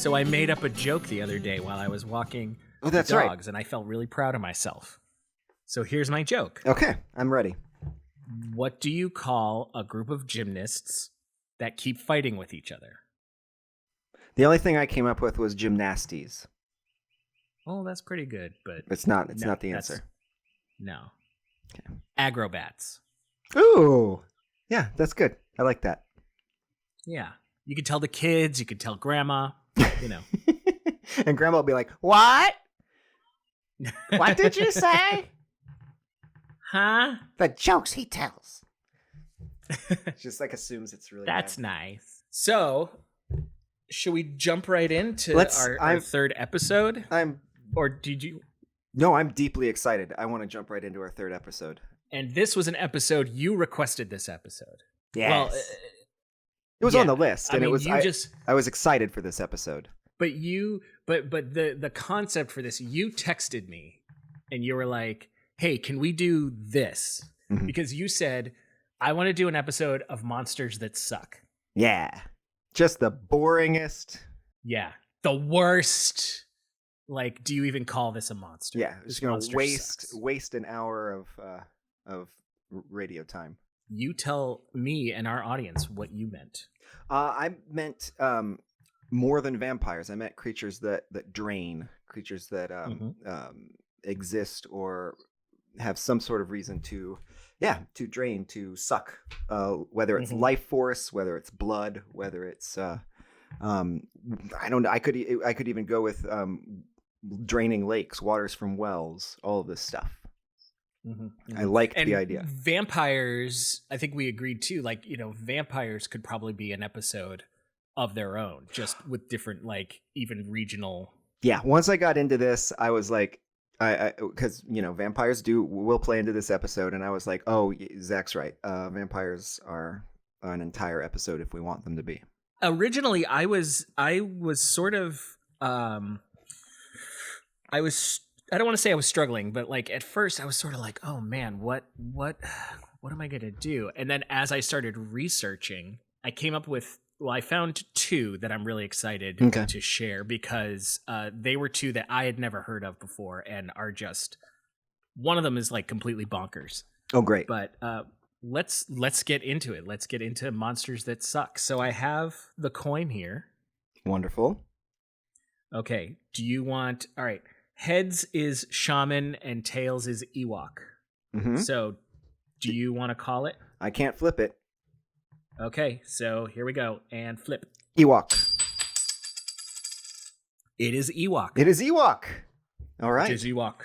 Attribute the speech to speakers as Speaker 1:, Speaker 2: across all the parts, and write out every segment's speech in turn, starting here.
Speaker 1: So I made up a joke the other day while I was walking
Speaker 2: that's
Speaker 1: the
Speaker 2: right.
Speaker 1: dogs, and I felt really proud of myself. So here's my joke.
Speaker 2: Okay, I'm ready.
Speaker 1: What do you call a group of gymnasts that keep fighting with each other?
Speaker 2: The only thing I came up with was gymnasties.
Speaker 1: Oh, that's pretty good, but
Speaker 2: It's not the answer.
Speaker 1: No.
Speaker 2: Okay.
Speaker 1: Agrobats.
Speaker 2: Ooh. Yeah, that's good. I like that.
Speaker 1: Yeah. You could tell the kids, you could tell grandma, you know.
Speaker 2: And grandma will be like, "What? What did you say?"
Speaker 1: Huh?
Speaker 2: The jokes he tells. Just like assumes it's really
Speaker 1: That's
Speaker 2: bad.
Speaker 1: nice. So, should we jump right into our third episode? Or did you?
Speaker 2: No, I'm deeply excited. I want to jump right into our third episode.
Speaker 1: And this was an episode you requested. This episode.
Speaker 2: Yes.
Speaker 1: Well,
Speaker 2: it was on the list, and
Speaker 1: I mean,
Speaker 2: it was. I was excited for this episode.
Speaker 1: But the concept for this, you texted me, and you were like, "Hey, can we do this?"
Speaker 2: Mm-hmm.
Speaker 1: Because you said, "I want to do an episode of monsters that suck."
Speaker 2: Yeah, just the boringest.
Speaker 1: Yeah, the worst. Like, do you even call this a monster?
Speaker 2: Yeah, just gonna waste an hour of radio time.
Speaker 1: You tell me and our audience what you meant.
Speaker 2: I meant more than vampires. I meant creatures that drain, creatures that exist or have some sort of reason to drain, to suck. Whether it's life force, whether it's blood, whether it's I don't know. I could even go with draining lakes, waters from wells, all of this stuff. I liked the idea.
Speaker 1: Vampires, I think we agreed too. Like, you know, vampires could probably be an episode of their own, just with different, like, even regional.
Speaker 2: Yeah. Once I got into this, I was like, because you know, vampires will play into this episode, and I was like, oh, Zach's right. Vampires are an entire episode if we want them to be.
Speaker 1: Originally, I was sort of, I don't want to say I was struggling, but like at first I was sort of like, oh man, what am I going to do? And then as I started researching, I came up with, I found two that I'm really excited to share because they were two that I had never heard of before and are just, one of them is like completely bonkers.
Speaker 2: Oh, great.
Speaker 1: But let's get into it. Let's get into monsters that suck. So I have the coin here.
Speaker 2: Wonderful.
Speaker 1: Okay. Do you want, all right. Heads is shaman and tails is Ewok. Mm-hmm. So do you want to call it?
Speaker 2: I can't flip it.
Speaker 1: Okay, so here we go. And flip.
Speaker 2: Ewok.
Speaker 1: It is Ewok.
Speaker 2: It is Ewok. All right.
Speaker 1: It is Ewok.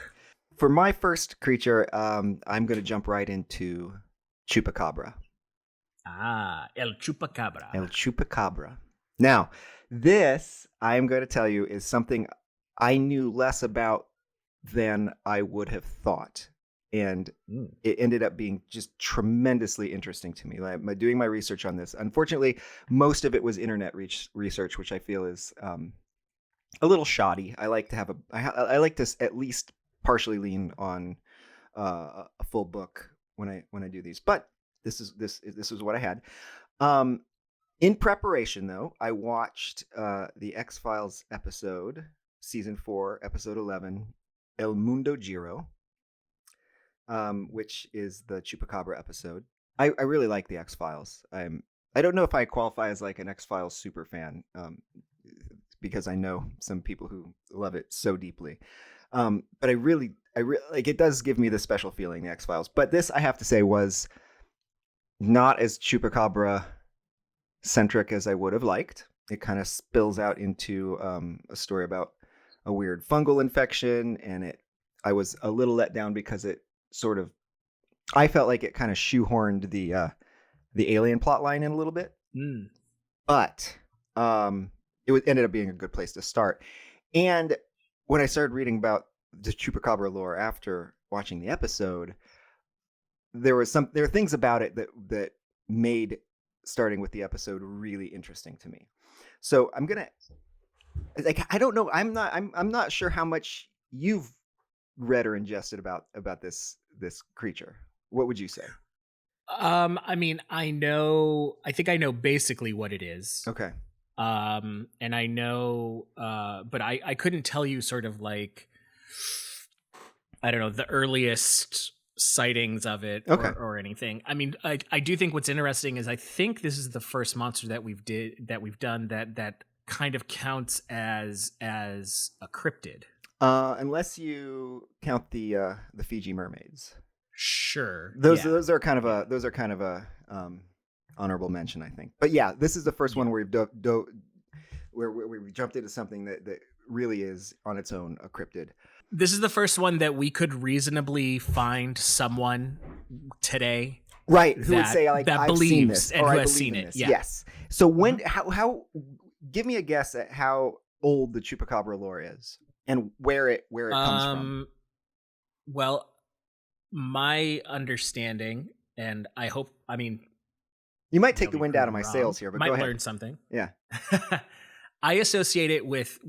Speaker 2: For my first creature, I'm going to jump right into Chupacabra.
Speaker 1: Ah, El Chupacabra.
Speaker 2: El Chupacabra. Now, this, I'm going to tell you, is something I knew less about than I would have thought. And it ended up being just tremendously interesting to me. Like, doing my research on this. Unfortunately, most of it was internet research, which I feel is a little shoddy. I like to at least partially lean on a full book when I do these. But this is what I had. In preparation, though, I watched the X-Files episode, Season 4, Episode 11, El Mundo Giro, which is the Chupacabra episode. I really like the X-Files. I don't know if I qualify as like an X-Files super fan, because I know some people who love it so deeply. But I really like, it does give me the special feeling, the X-Files. But this, I have to say, was not as Chupacabra centric as I would have liked. It kind of spills out into a story about a weird fungal infection, and I was a little let down because it sort of, I felt like it kind of shoehorned the alien plot line in a little bit. But it ended up being a good place to start. And when I started reading about the Chupacabra lore after watching the episode, there were things about it that made starting with the episode really interesting to me. So I'm gonna, like, I don't know, I'm not sure how much you've read or ingested about this creature. What would you say?
Speaker 1: I mean, I think I know basically what it is.
Speaker 2: Okay.
Speaker 1: And I know, but I couldn't tell you sort of like, I don't know, the earliest sightings of it
Speaker 2: Okay.
Speaker 1: or anything. I mean, I do think what's interesting is I think this is the first monster that we've done that kind of counts as a cryptid.
Speaker 2: Unless you count the Fiji mermaids.
Speaker 1: Sure.
Speaker 2: Those are kind of a honorable mention, I think. But yeah, this is the first one where we've where we jumped into something that really is on its own a cryptid.
Speaker 1: This is the first one that we could reasonably find someone today,
Speaker 2: right, who would say like,
Speaker 1: that
Speaker 2: I've
Speaker 1: believes
Speaker 2: seen this,
Speaker 1: and
Speaker 2: or
Speaker 1: who
Speaker 2: I
Speaker 1: has
Speaker 2: believe
Speaker 1: seen
Speaker 2: in
Speaker 1: it.
Speaker 2: this.
Speaker 1: Yeah.
Speaker 2: Yes. So when how give me a guess at how old the Chupacabra lore is and where it comes from.
Speaker 1: Well, my understanding, and I mean,
Speaker 2: you might take the wind out of my sails here, but
Speaker 1: might
Speaker 2: go ahead.
Speaker 1: learn something.
Speaker 2: Yeah.
Speaker 1: I associate it with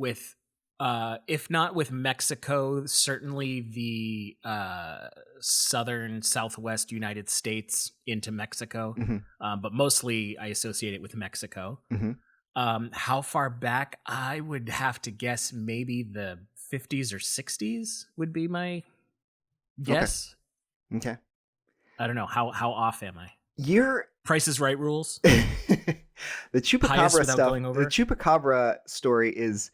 Speaker 1: if not with Mexico, certainly the southern southwest United States into Mexico, but mostly I associate it with Mexico. How far back? I would have to guess maybe the 50s or 60s would be my guess.
Speaker 2: Okay.
Speaker 1: I don't know. How off am I?
Speaker 2: Your
Speaker 1: Price is Right rules.
Speaker 2: The Chupacabra stuff. The Chupacabra story is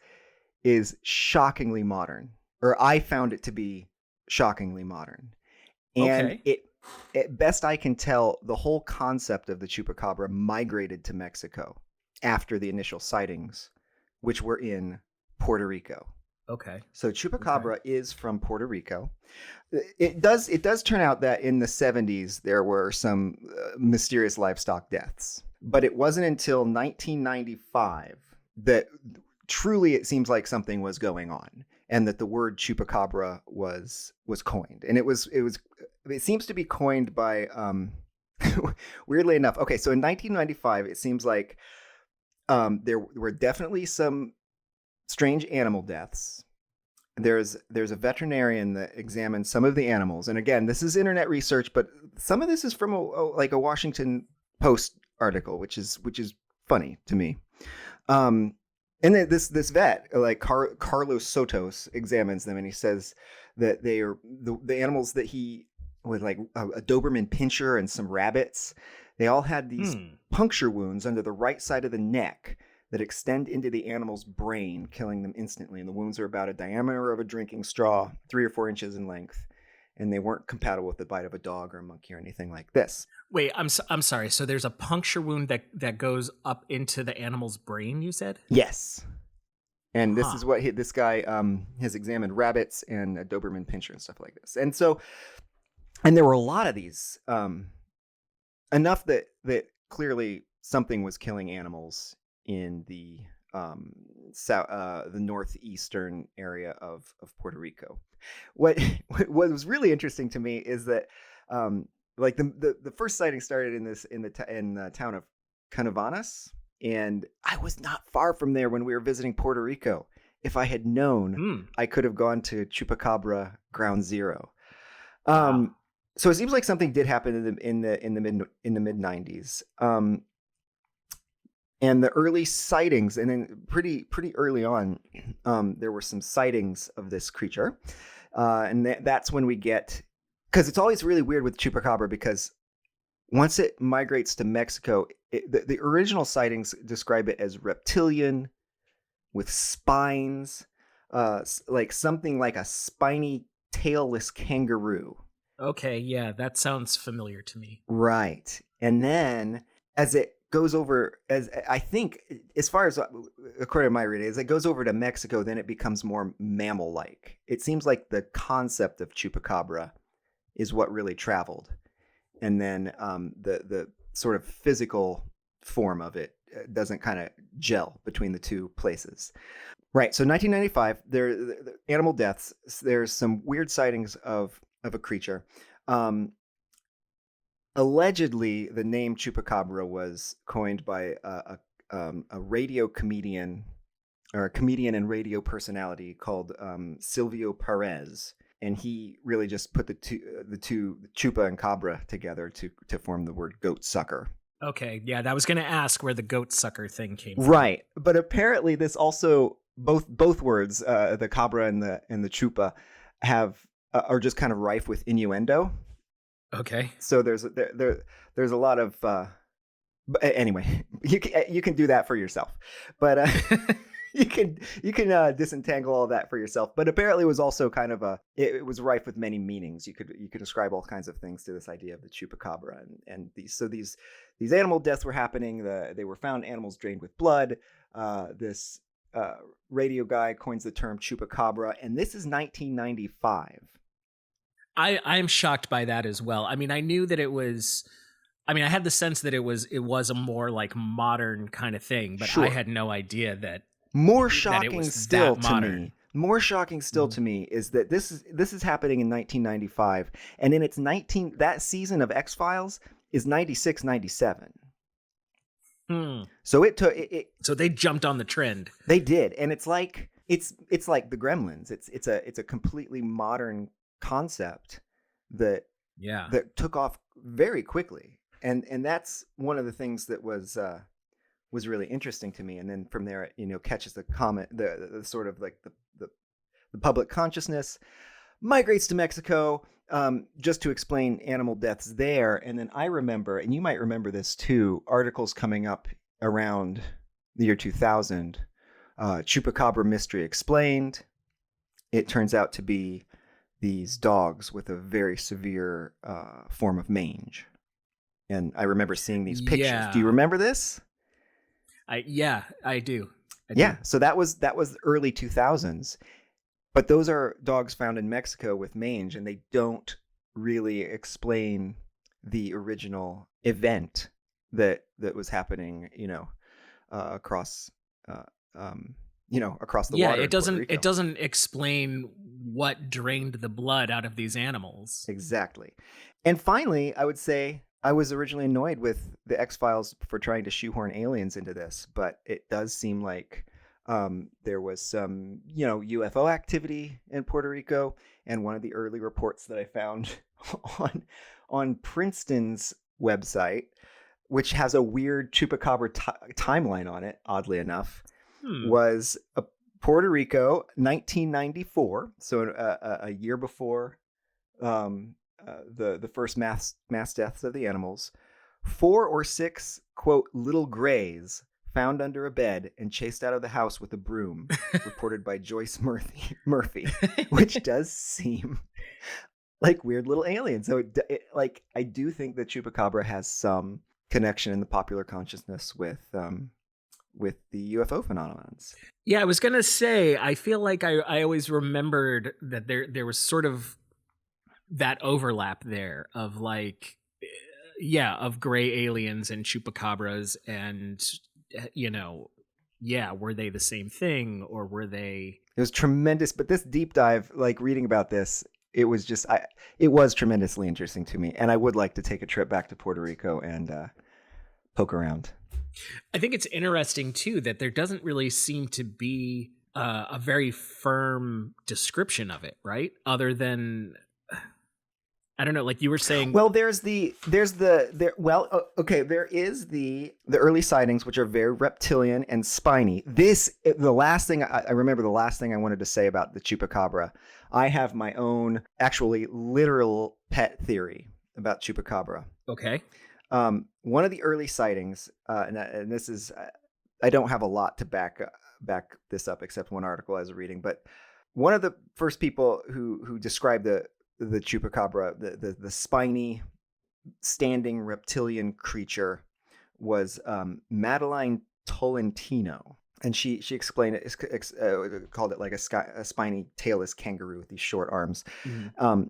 Speaker 2: shockingly modern, or I found it to be shockingly modern. And it, at best I can tell, the whole concept of the Chupacabra migrated to Mexico after the initial sightings, which were in Puerto Rico.
Speaker 1: Okay.
Speaker 2: So Chupacabra is from Puerto Rico. It does turn out that in the 70s there were some mysterious livestock deaths, but it wasn't until 1995 that truly it seems like something was going on, and that the word Chupacabra was coined. And it seems to be coined by weirdly enough. Okay, so in 1995 it seems like there were definitely some strange animal deaths. There's a veterinarian that examined some of the animals, and again, this is internet research, but some of this is from a Washington Post article, which is funny to me. And then this vet, like Carlos Sotos, examines them, and he says that they are the animals that he, with like a Doberman Pinscher and some rabbits, they all had these puncture wounds under the right side of the neck that extend into the animal's brain, killing them instantly. And the wounds are about a diameter of a drinking straw, 3 or 4 inches in length. And they weren't compatible with the bite of a dog or a monkey or anything like this.
Speaker 1: Wait, I'm sorry. So there's a puncture wound that goes up into the animal's brain, you said?
Speaker 2: Yes. And this is what this guy has examined rabbits and a Doberman Pinscher and stuff like this. And so, and there were a lot of these, enough that clearly something was killing animals in the the northeastern area of Puerto Rico. What was really interesting to me is that like the first sighting started in the town of Canovanas, and I was not far from there when we were visiting Puerto Rico. If I had known, I could have gone to Chupacabra Ground Zero.
Speaker 1: Wow.
Speaker 2: So it seems like something did happen in the mid 90s. And the early sightings, and then pretty early on, there were some sightings of this creature. And that's when we get, because it's always really weird with Chupacabra, because once it migrates to Mexico, the original sightings describe it as reptilian with spines, like something like a spiny tailless kangaroo.
Speaker 1: Okay, yeah, that sounds familiar to me.
Speaker 2: Right. And then as it goes over, as I think, as far as according to my reading, as it goes over to Mexico, then it becomes more mammal-like. It seems like the concept of Chupacabra is what really traveled, and then the sort of physical form of it doesn't kind of gel between the two places. Right. So 1995, the animal deaths. There's some weird sightings of a creature. Allegedly, the name Chupacabra was coined by a radio comedian, or a comedian and radio personality called Silvio Perez, and he really just put the two Chupa and Cabra together to form the word goat sucker.
Speaker 1: Okay, yeah, that was going to ask where the goat sucker thing came from.
Speaker 2: Right, but apparently this also both words, the cabra and the chupa, have are just kind of rife with innuendo.
Speaker 1: Okay.
Speaker 2: So there's a lot of but anyway, you can do that for yourself, but you can disentangle all that for yourself. But apparently, it was also kind of it was rife with many meanings. You could ascribe all kinds of things to this idea of the chupacabra, and these animal deaths were happening. They were found animals drained with blood. This radio guy coins the term chupacabra, and this is 1995.
Speaker 1: I'm shocked by that as well. I mean, I knew that it was. I mean, I had the sense that it was a more like modern kind of thing, but
Speaker 2: Sure.
Speaker 1: I had no idea that.
Speaker 2: More
Speaker 1: that it
Speaker 2: shocking
Speaker 1: was
Speaker 2: still
Speaker 1: that
Speaker 2: to
Speaker 1: modern.
Speaker 2: me. More shocking still to me is that this is happening in 1995, and in its that season of X-Files is 96, 97. So it took it.
Speaker 1: So they jumped on the trend.
Speaker 2: They did, and it's like the Gremlins. It's a completely modern concept that took off very quickly, and that's one of the things that was really interesting to me. And then from there, it catches the sort of like the public consciousness, migrates to Mexico, just to explain animal deaths there. And then I remember, and you might remember this too, articles coming up around the year 2000, Chupacabra Mystery Explained. It turns out to be these dogs with a very severe form of mange. And I remember seeing these pictures.
Speaker 1: Yeah.
Speaker 2: Do you remember this?
Speaker 1: I do.
Speaker 2: So that was early 2000s. But those are dogs found in Mexico with mange, and they don't really explain the original event that was happening, across across the water.
Speaker 1: It doesn't explain what drained the blood out of these animals.
Speaker 2: Exactly. And finally, I would say I was originally annoyed with the X-Files for trying to shoehorn aliens into this, but it does seem like there was some, UFO activity in Puerto Rico. And one of the early reports that I found on Princeton's website, which has a weird chupacabra timeline on it, oddly enough, was Puerto Rico, 1994. So a year before the first mass deaths of the animals. 4 or 6, quote, little grays found under a bed and chased out of the house with a broom, reported by Joyce Murphy, which does seem like weird little aliens. So I do think that chupacabra has some connection in the popular consciousness with the UFO phenomenons.
Speaker 1: Yeah, I was gonna say, I feel like I always remembered that there was sort of that overlap there of like, of gray aliens and chupacabras, and were they the same thing, or were they?
Speaker 2: It was tremendous, but this deep dive, like reading about this, it was it was tremendously interesting to me, and I would like to take a trip back to Puerto Rico and poke around.
Speaker 1: I think it's interesting too that there doesn't really seem to be a very firm description of it, right? Other than, I don't know, like you were saying.
Speaker 2: Well, there is the early sightings, which are very reptilian and spiny. The last thing I remember, the last thing I wanted to say about the chupacabra, I have my own actually literal pet theory about chupacabra.
Speaker 1: Okay.
Speaker 2: One of the early sightings, and this is, I don't have a lot to back this up except one article I was reading, but one of the first people who described the chupacabra, the spiny, standing reptilian creature, was Madeline Tolentino, and she explained it, called it like a spiny tailless kangaroo with these short arms. Mm-hmm.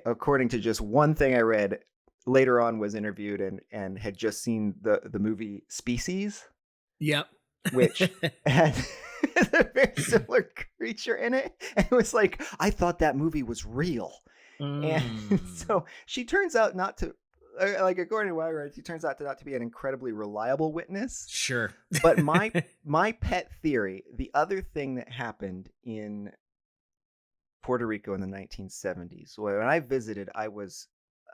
Speaker 2: According to just one thing I read, later on was interviewed and had just seen the movie Species.
Speaker 1: Yep.
Speaker 2: Which had a very similar creature in it. And it was like, I thought that movie was real. And so she turns out not to, according to what I read, she turns out not to be an incredibly reliable witness.
Speaker 1: Sure.
Speaker 2: But my pet theory, the other thing that happened in Puerto Rico in the 1970s, when I visited, I was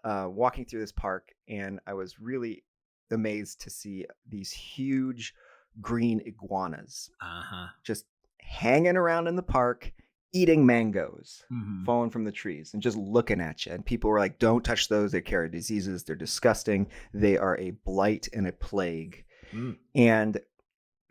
Speaker 2: walking through this park, and I was really amazed to see these huge green iguanas just hanging around in the park, eating mangoes falling from the trees and just looking at you. And people were like, don't touch those. They carry diseases. They're disgusting. They are a blight and a plague. And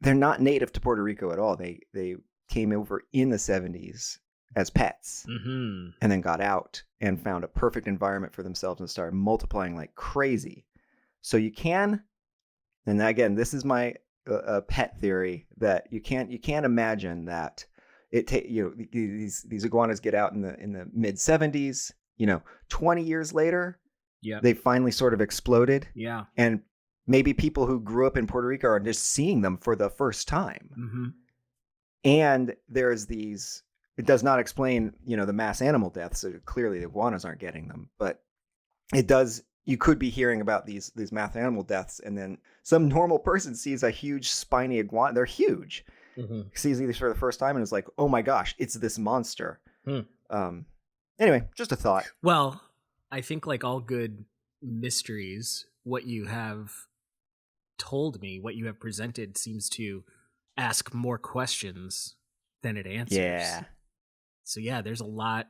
Speaker 2: they're not native to Puerto Rico at all. They came over in the 70s as pets and then got out and found a perfect environment for themselves and started multiplying like crazy. So you can, and again, this is my pet theory, that you can't imagine that these iguanas get out in the mid 70s, 20 years later, they finally sort of exploded. Yeah. And maybe people who grew up in Puerto Rico are just seeing them for the first time. And there's these, it does not explain, the mass animal deaths. So clearly the iguanas aren't getting them, but it does. You could be hearing about these mass animal deaths, and then some normal person sees a huge spiny iguana. They're huge. Sees these for the first time and is like, oh my gosh, it's this monster. Anyway, just a thought.
Speaker 1: Well, I think like all good mysteries, what you have told me, what you have presented seems to ask more questions than it answers. Yeah. So yeah, there's a lot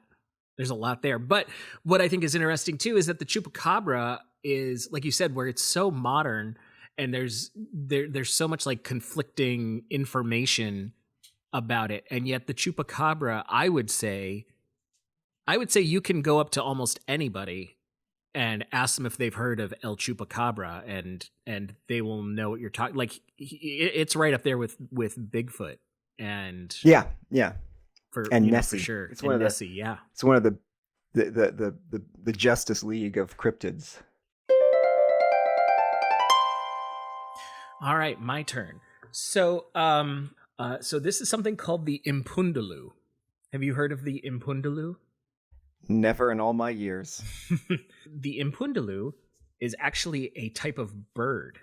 Speaker 1: there. But what I think is interesting too is that the chupacabra is, like you said, where it's so modern and there's so much like conflicting information about it. And yet the chupacabra, I would say you can go up to almost anybody and ask them if they've heard of El Chupacabra, and they will know what you're talking. Like it's right up there with Bigfoot and
Speaker 2: yeah,
Speaker 1: and
Speaker 2: Nessie
Speaker 1: for sure.
Speaker 2: It's one of
Speaker 1: Nessie, yeah.
Speaker 2: It's one of the Justice League of cryptids.
Speaker 1: All right, my turn. So so this is something called the impundulu. Have you heard of the impundulu?
Speaker 2: Never in all my years.
Speaker 1: The impundulu is actually a type of bird.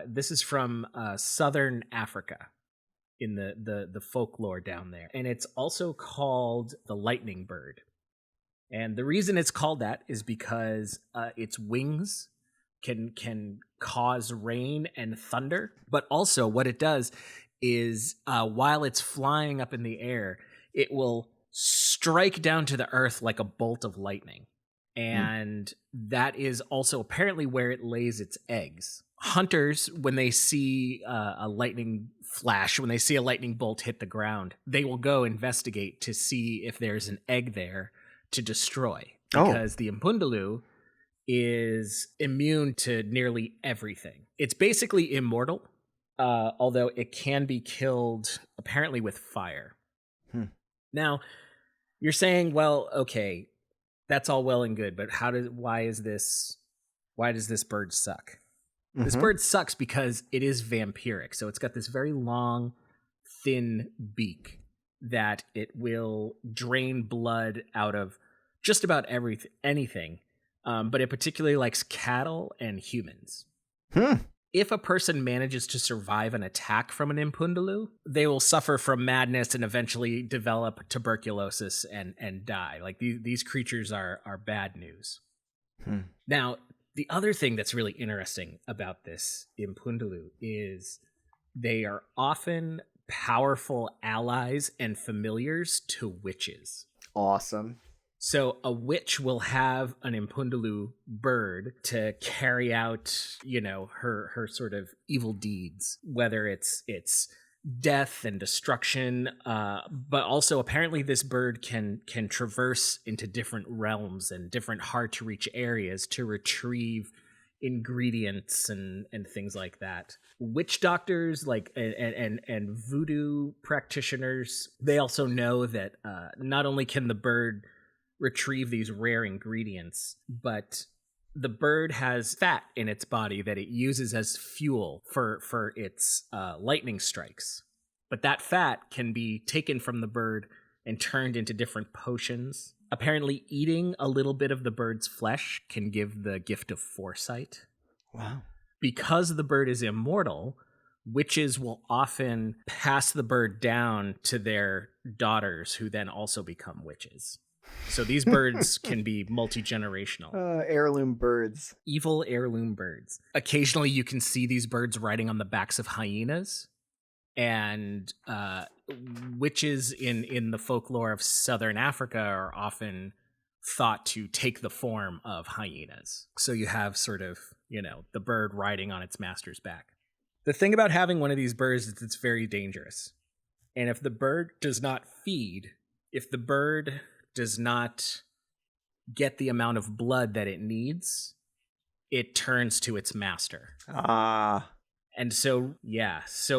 Speaker 1: This is from southern Africa in the folklore down there. And it's also called the lightning bird. And the reason it's called that is because its wings can cause rain and thunder. But also what it does is while it's flying up in the air, it will strike down to the earth like a bolt of lightning. And that is also apparently where it lays its eggs. Hunters, when they see a lightning flash, when they see a lightning bolt hit the ground, they will go investigate to see if there's an egg there to destroy. Because the impundulu is immune to nearly everything. It's basically immortal, although it can be killed apparently with fire. Now, you're saying, well, okay, that's all well and good, but why does this bird suck? This bird sucks because it is vampiric. So it's got this very long, thin beak that it will drain blood out of just about anything. But it particularly likes cattle and humans. If a person manages to survive an attack from an impundulu, they will suffer from madness and eventually develop tuberculosis and die. Like these creatures are bad news. Now, the other thing that's really interesting about this impundulu is they are often powerful allies and familiars to witches.
Speaker 2: Awesome.
Speaker 1: So a witch will have an impundulu bird to carry out, her sort of evil deeds, whether it's death and destruction, but also apparently this bird can traverse into different realms and different hard to reach areas to retrieve ingredients and things like that. Witch doctors and voodoo practitioners, they also know that not only can the bird retrieve these rare ingredients, but the bird has fat in its body that it uses as fuel for its lightning strikes. But that fat can be taken from the bird and turned into different potions. Apparently, eating a little bit of the bird's flesh can give the gift of foresight.
Speaker 2: Wow.
Speaker 1: Because the bird is immortal, witches will often pass the bird down to their daughters, who then also become witches. So these birds can be multi-generational.
Speaker 2: Heirloom birds.
Speaker 1: Evil heirloom birds. Occasionally you can see these birds riding on the backs of hyenas. And witches in the folklore of southern Africa are often thought to take the form of hyenas. So you have sort of, the bird riding on its master's back. The thing about having one of these birds is it's very dangerous. And if the bird does not feed, if the bird does not get the amount of blood that it needs, it turns to its master. And so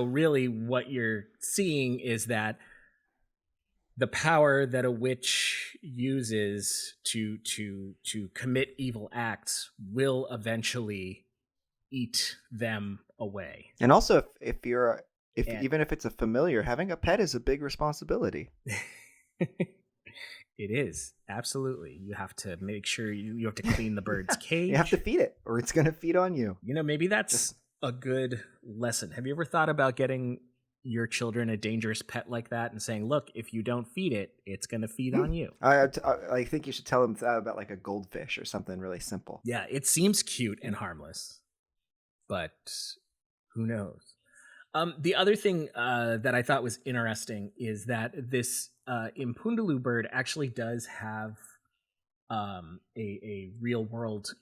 Speaker 1: really what you're seeing is that the power that a witch uses to commit evil acts will eventually eat them away.
Speaker 2: And also, even if it's a familiar, having a pet is a big responsibility.
Speaker 1: It is, absolutely. You have to make sure you have to clean the bird's cage.
Speaker 2: You have to feed it, or it's going to feed on you.
Speaker 1: Maybe that's a good lesson. Have you ever thought about getting your children a dangerous pet like that and saying, look, if you don't feed it, it's going to feed on you?
Speaker 2: I think you should tell them about like a goldfish or something really simple.
Speaker 1: Yeah, it seems cute and harmless, but who knows? The other thing that I thought was interesting is that this Impundulu bird actually does have a real world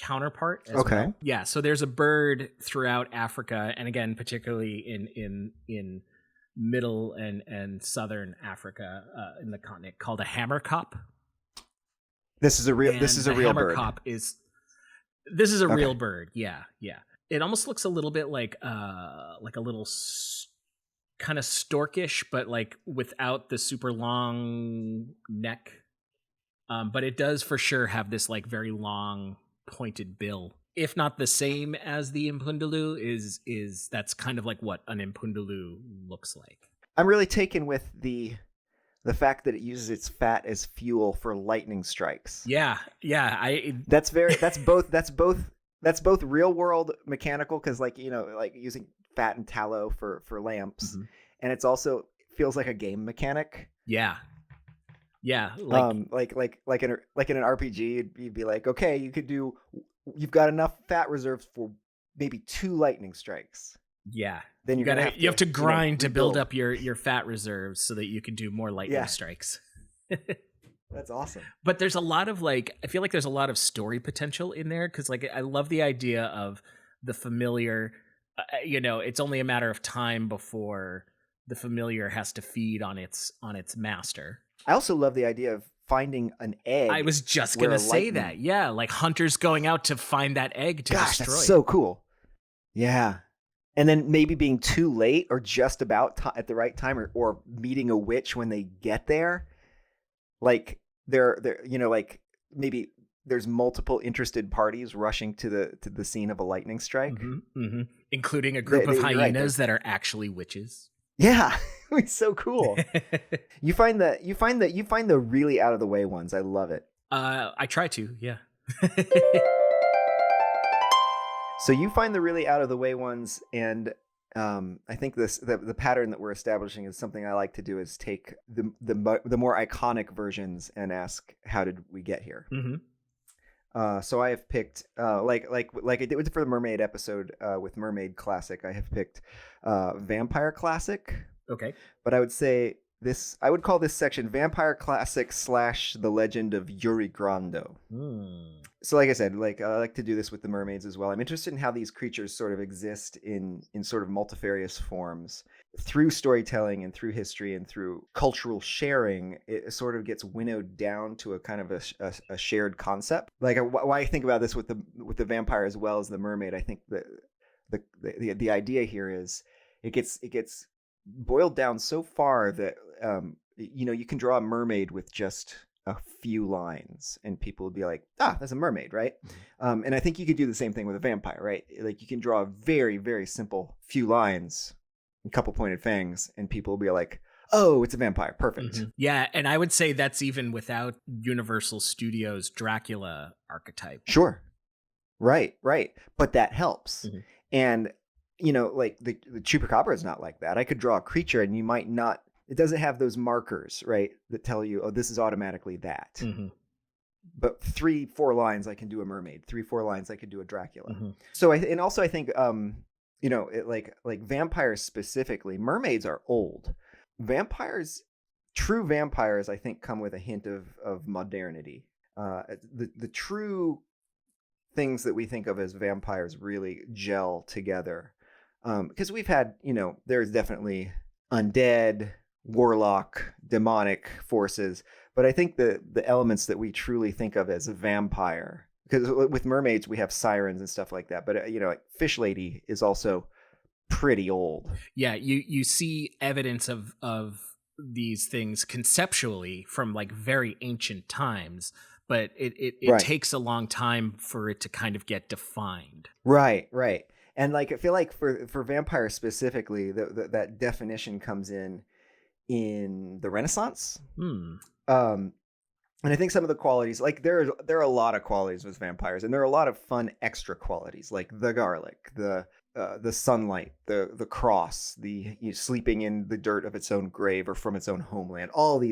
Speaker 1: counterpart as well. Yeah, so there's a bird throughout Africa, and again, particularly in middle and southern Africa in the continent, called a hammerkop.
Speaker 2: This is a real bird.
Speaker 1: This is a real bird. Yeah. It almost looks a little bit like a little kind of storkish, but like without the super long neck. But it does for sure have this like very long pointed bill. If not the same as the Impundulu, is that's kind of like what an Impundulu looks like.
Speaker 2: I'm really taken with the fact that it uses its fat as fuel for lightning strikes.
Speaker 1: Yeah.
Speaker 2: That's both real world mechanical, because like using fat and tallow for lamps, and it's also feels like a game mechanic.
Speaker 1: Yeah,
Speaker 2: like in an RPG, you'd be like, okay, you've got enough fat reserves for maybe 2 lightning strikes.
Speaker 1: Yeah,
Speaker 2: then you
Speaker 1: have to grind to build up your fat reserves so that you can do more lightning strikes.
Speaker 2: That's awesome.
Speaker 1: But there's a lot of I feel like there's a lot of story potential in there, because I love the idea of the familiar. It's only a matter of time before the familiar has to feed on its master.
Speaker 2: I also love the idea of finding an egg.
Speaker 1: I was just gonna say that. Yeah, like hunters going out to find that egg to destroy.
Speaker 2: That's so cool. Yeah. And then maybe being too late or just about at the right time, or meeting a witch when they get there. Like they're like maybe there's multiple interested parties rushing to the scene of a lightning strike,
Speaker 1: including a group of hyenas that are actually witches.
Speaker 2: Yeah, it's so cool. You find the really out of the way ones. I love it.
Speaker 1: I try to, yeah.
Speaker 2: So you find the really out of the way ones, and I think the pattern that we're establishing is something I like to do, is take the more iconic versions and ask, how did we get here? So I have picked like I did for the Mermaid episode with Mermaid Classic. I have picked Vampire Classic.
Speaker 1: Okay,
Speaker 2: but I would call this section Vampire Classic / The Legend of Yuri Grando. So like I said, I like to do this with the mermaids as well. I'm interested in how these creatures sort of exist in sort of multifarious forms. Through storytelling and through history and through cultural sharing, it sort of gets winnowed down to a kind of a shared concept. Like why I think about this with the vampire as well as the mermaid, I think the idea here is it gets boiled down so far that you can draw a mermaid with just a few lines and people would be like, that's a mermaid, right? And I think you could do the same thing with a vampire, right? Like you can draw a very, very simple few lines, a couple pointed fangs, and people will be like, oh, it's a vampire. Perfect.
Speaker 1: Yeah, and I would say that's even without Universal Studios Dracula archetype.
Speaker 2: Sure. Right. But that helps. And like the chupacabra is not like that. I could draw a creature and you might not it doesn't have those markers, right, that tell you, oh, this is automatically that.
Speaker 1: Mm-hmm.
Speaker 2: But 3-4 lines I can do a mermaid. 3-4 lines I can do a Dracula.
Speaker 1: Mm-hmm.
Speaker 2: So I think like vampires specifically, mermaids are old. True vampires, I think, come with a hint of modernity. The true things that we think of as vampires really gel together, because we've had, there's definitely undead, warlock, demonic forces, but I think the elements that we truly think of as a vampire, because with mermaids we have sirens and stuff like that, but like Fish Lady is also pretty old.
Speaker 1: Yeah, you see evidence of these things conceptually from like very ancient times, but it
Speaker 2: Right.
Speaker 1: takes a long time for it to kind of get defined.
Speaker 2: Right. And like I feel like for vampires specifically, that definition comes in the Renaissance. And I think some of the qualities, like there are a lot of qualities with vampires, and there are a lot of fun extra qualities, like the garlic, the sunlight, the cross, sleeping in the dirt of its own grave or from its own homeland. All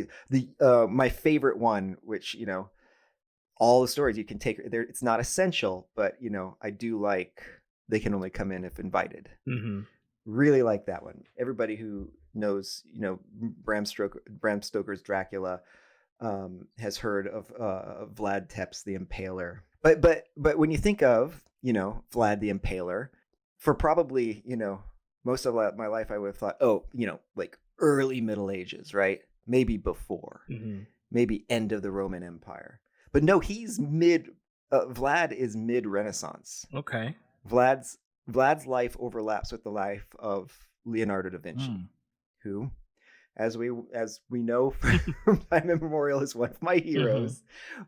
Speaker 2: my favorite one, which all the stories you can take there. It's not essential, but I do like they can only come in if invited.
Speaker 1: Mm-hmm.
Speaker 2: Really like that one. Everybody who knows Bram Stoker's Dracula has heard of Vlad Tepes the Impaler. But when you think of Vlad the Impaler, for probably most of my life I would have thought, oh, like early Middle Ages, right? Maybe before, maybe end of the Roman Empire. But no, he's Vlad is mid Renaissance.
Speaker 1: Okay.
Speaker 2: Vlad's life overlaps with the life of Leonardo da Vinci, who, as we know from time immemorial, is one of my heroes.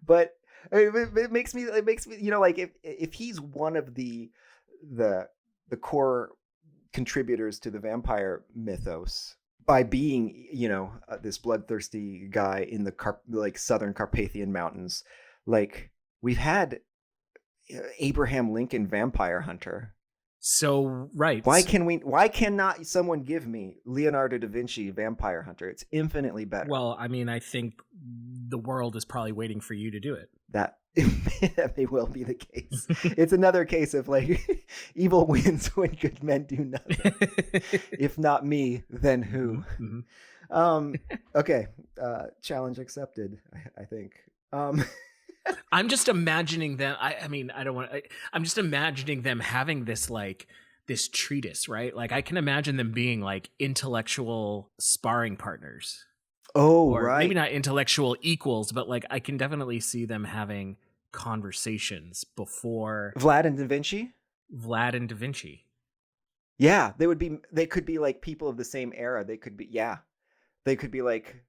Speaker 2: But it makes me like if he's one of the core contributors to the vampire mythos by being this bloodthirsty guy in the southern Carpathian mountains, like we've had Abraham Lincoln vampire hunter.
Speaker 1: So right.
Speaker 2: Why cannot someone give me Leonardo da Vinci vampire hunter? It's infinitely better.
Speaker 1: Well, I mean, I think the world is probably waiting for you to do it.
Speaker 2: That may well be the case. It's another case of like evil wins when good men do nothing. If not me, then who? Okay. Challenge accepted, I think.
Speaker 1: I'm just imagining them. I'm just imagining them having this treatise, right? Like I can imagine them being like intellectual sparring partners.
Speaker 2: Oh,
Speaker 1: or
Speaker 2: right.
Speaker 1: Maybe not intellectual equals, but like I can definitely see them having conversations before
Speaker 2: Vlad and Da Vinci. Yeah, they could be like people of the same era. They could be like.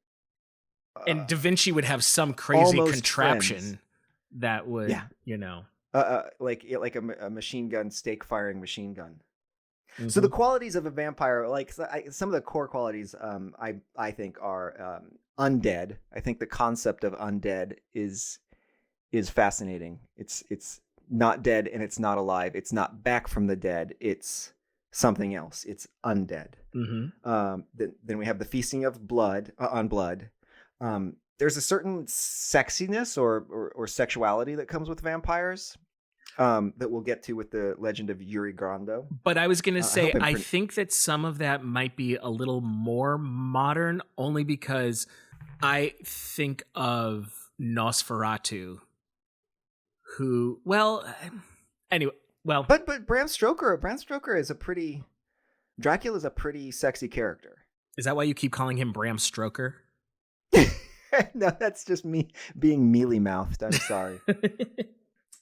Speaker 1: And Da Vinci would have some crazy contraption
Speaker 2: friends.
Speaker 1: That would,
Speaker 2: like a machine gun, stake firing machine gun. So the qualities of a vampire, like some of the core qualities, I think are undead. I think the concept of undead is fascinating. It's not dead and it's not alive. It's not back from the dead. It's something else. It's undead. Then we have the feasting of blood on blood. There's a certain sexiness or sexuality that comes with vampires that we'll get to with the legend of Yuri Grando.
Speaker 1: But I was going to say, I think that some of that might be a little more modern, only because I think of Nosferatu, who, anyway.
Speaker 2: But Bram Stoker is Dracula's a pretty sexy character.
Speaker 1: Is that why you keep calling him Bram Stoker?
Speaker 2: No, that's just me being mealy mouthed. I'm sorry.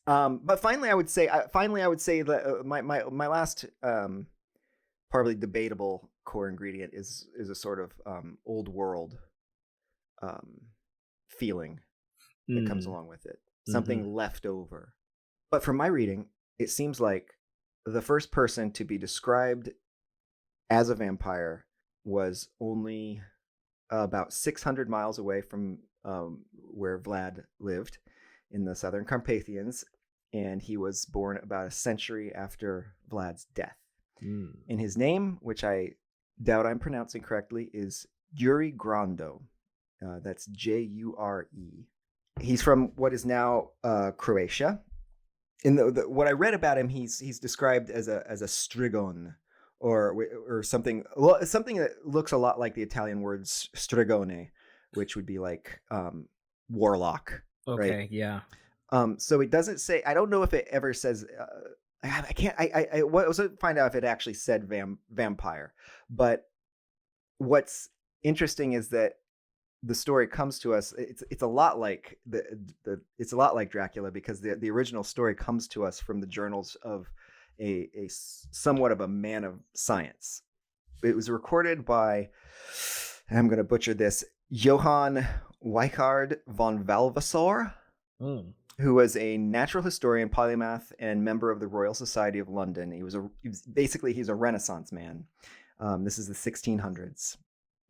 Speaker 2: But finally, I would say that my last probably debatable core ingredient is a sort of old world feeling that comes along with it. Something left over. But from my reading, it seems like the first person to be described as a vampire was only about 600 miles away from where Vlad lived in the southern Carpathians, and he was born about a century after Vlad's death. And his name, which I doubt I'm pronouncing correctly, is Yuri Grando. That's Jure. He's from what is now Croatia. In what I read about him, he's described as a strigon, or something that looks a lot like the Italian word stregone, which would be like warlock.
Speaker 1: Okay,
Speaker 2: right?
Speaker 1: yeah.
Speaker 2: So it doesn't say. I don't know if it ever says. I can't. I was to find out if it actually said vampire. But what's interesting is that the story comes to us. It's a lot like it's a lot like Dracula, because the original story comes to us from the journals of a somewhat of a man of science. It was recorded by, I'm going to butcher this, Johann Weichard von Valvassor, who was a natural historian, polymath, and member of the Royal Society of London. He's a Renaissance man. This is the 1600s.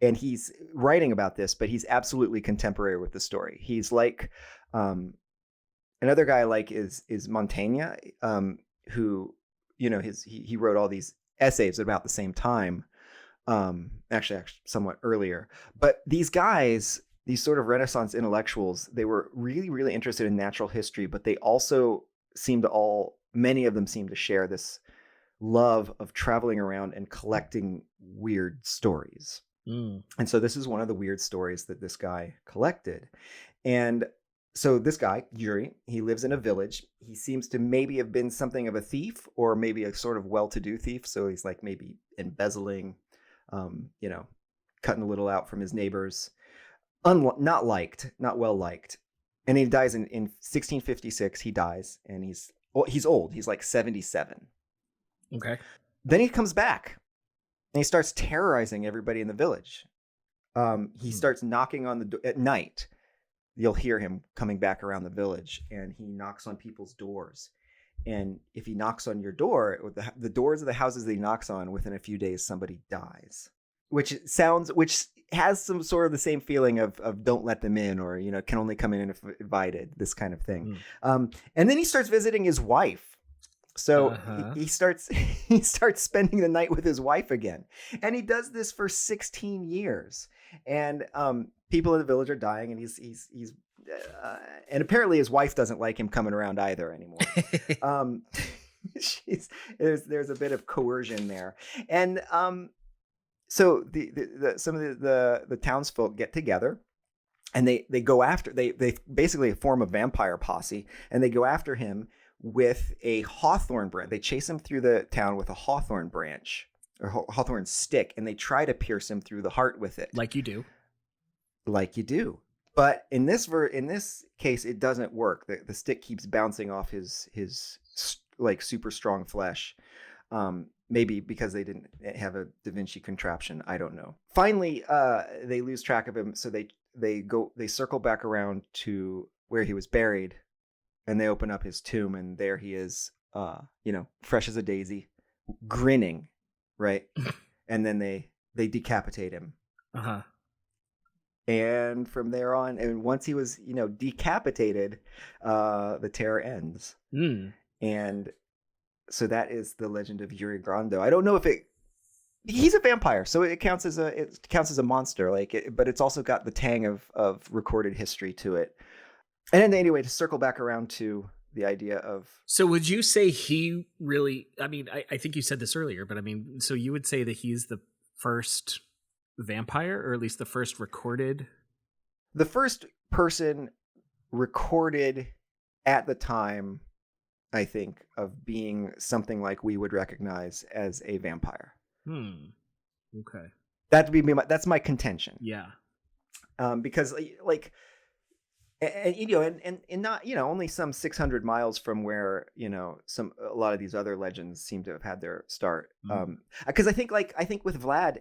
Speaker 2: And he's writing about this, but he's absolutely contemporary with the story. He's like another guy like is Montaigne, who, he wrote all these essays at about the same time, actually somewhat earlier. But these guys, these sort of Renaissance intellectuals, they were really, really interested in natural history, but they also many of them seem to share this love of traveling around and collecting weird stories. And so this is one of the weird stories that this guy collected. And so this guy, Yuri, he lives in a village. He seems to maybe have been something of a thief, or maybe a sort of well-to-do thief. So he's like maybe embezzling, cutting a little out from his neighbors. Not well liked. And he dies in 1656. He dies, and he's old. He's like 77.
Speaker 1: Okay.
Speaker 2: Then he comes back. And he starts terrorizing everybody in the village. He starts knocking on the door at night. You'll hear him coming back around the village, and he knocks on people's doors. And if he knocks on your door, the doors of the houses that he knocks on, within a few days, somebody dies. Which has some sort of the same feeling of don't let them in, or can only come in if invited, this kind of thing. And then he starts visiting his wife. So he starts spending the night with his wife again, and he does this for 16 years. And people in the village are dying, and he's and apparently his wife doesn't like him coming around either anymore. There's a bit of coercion there, and so some of the townsfolk get together. And they go after, they basically form a vampire posse, and they go after him with a hawthorn branch. They chase him through the town with a hawthorn branch, or hawthorn stick, and they try to pierce him through the heart with it.
Speaker 1: Like you do.
Speaker 2: But in this case, it doesn't work. The stick keeps bouncing off his like super strong flesh. Maybe because they didn't have a Da Vinci contraption. I don't know. Finally, they lose track of him, so they circle back around to where he was buried. And they open up his tomb, and there he is, fresh as a daisy, grinning, right? And then they decapitate him. And from there on, and once he was, decapitated, the terror ends. And so that is the legend of Yuri Grando. I don't know if he's a vampire, so it counts as a monster, but it's also got the tang of recorded history to it. And then anyway, to circle back around to the idea of...
Speaker 1: So would you say he really... I mean, I think you said this earlier, but I mean, so you would say that he's the first vampire, or at least the first recorded...
Speaker 2: The first person recorded at the time, I think, of being something like we would recognize as a vampire.
Speaker 1: Okay.
Speaker 2: That's my contention.
Speaker 1: Yeah.
Speaker 2: Because and not only some 600 miles from where a lot of these other legends seem to have had their start. Because I think with Vlad,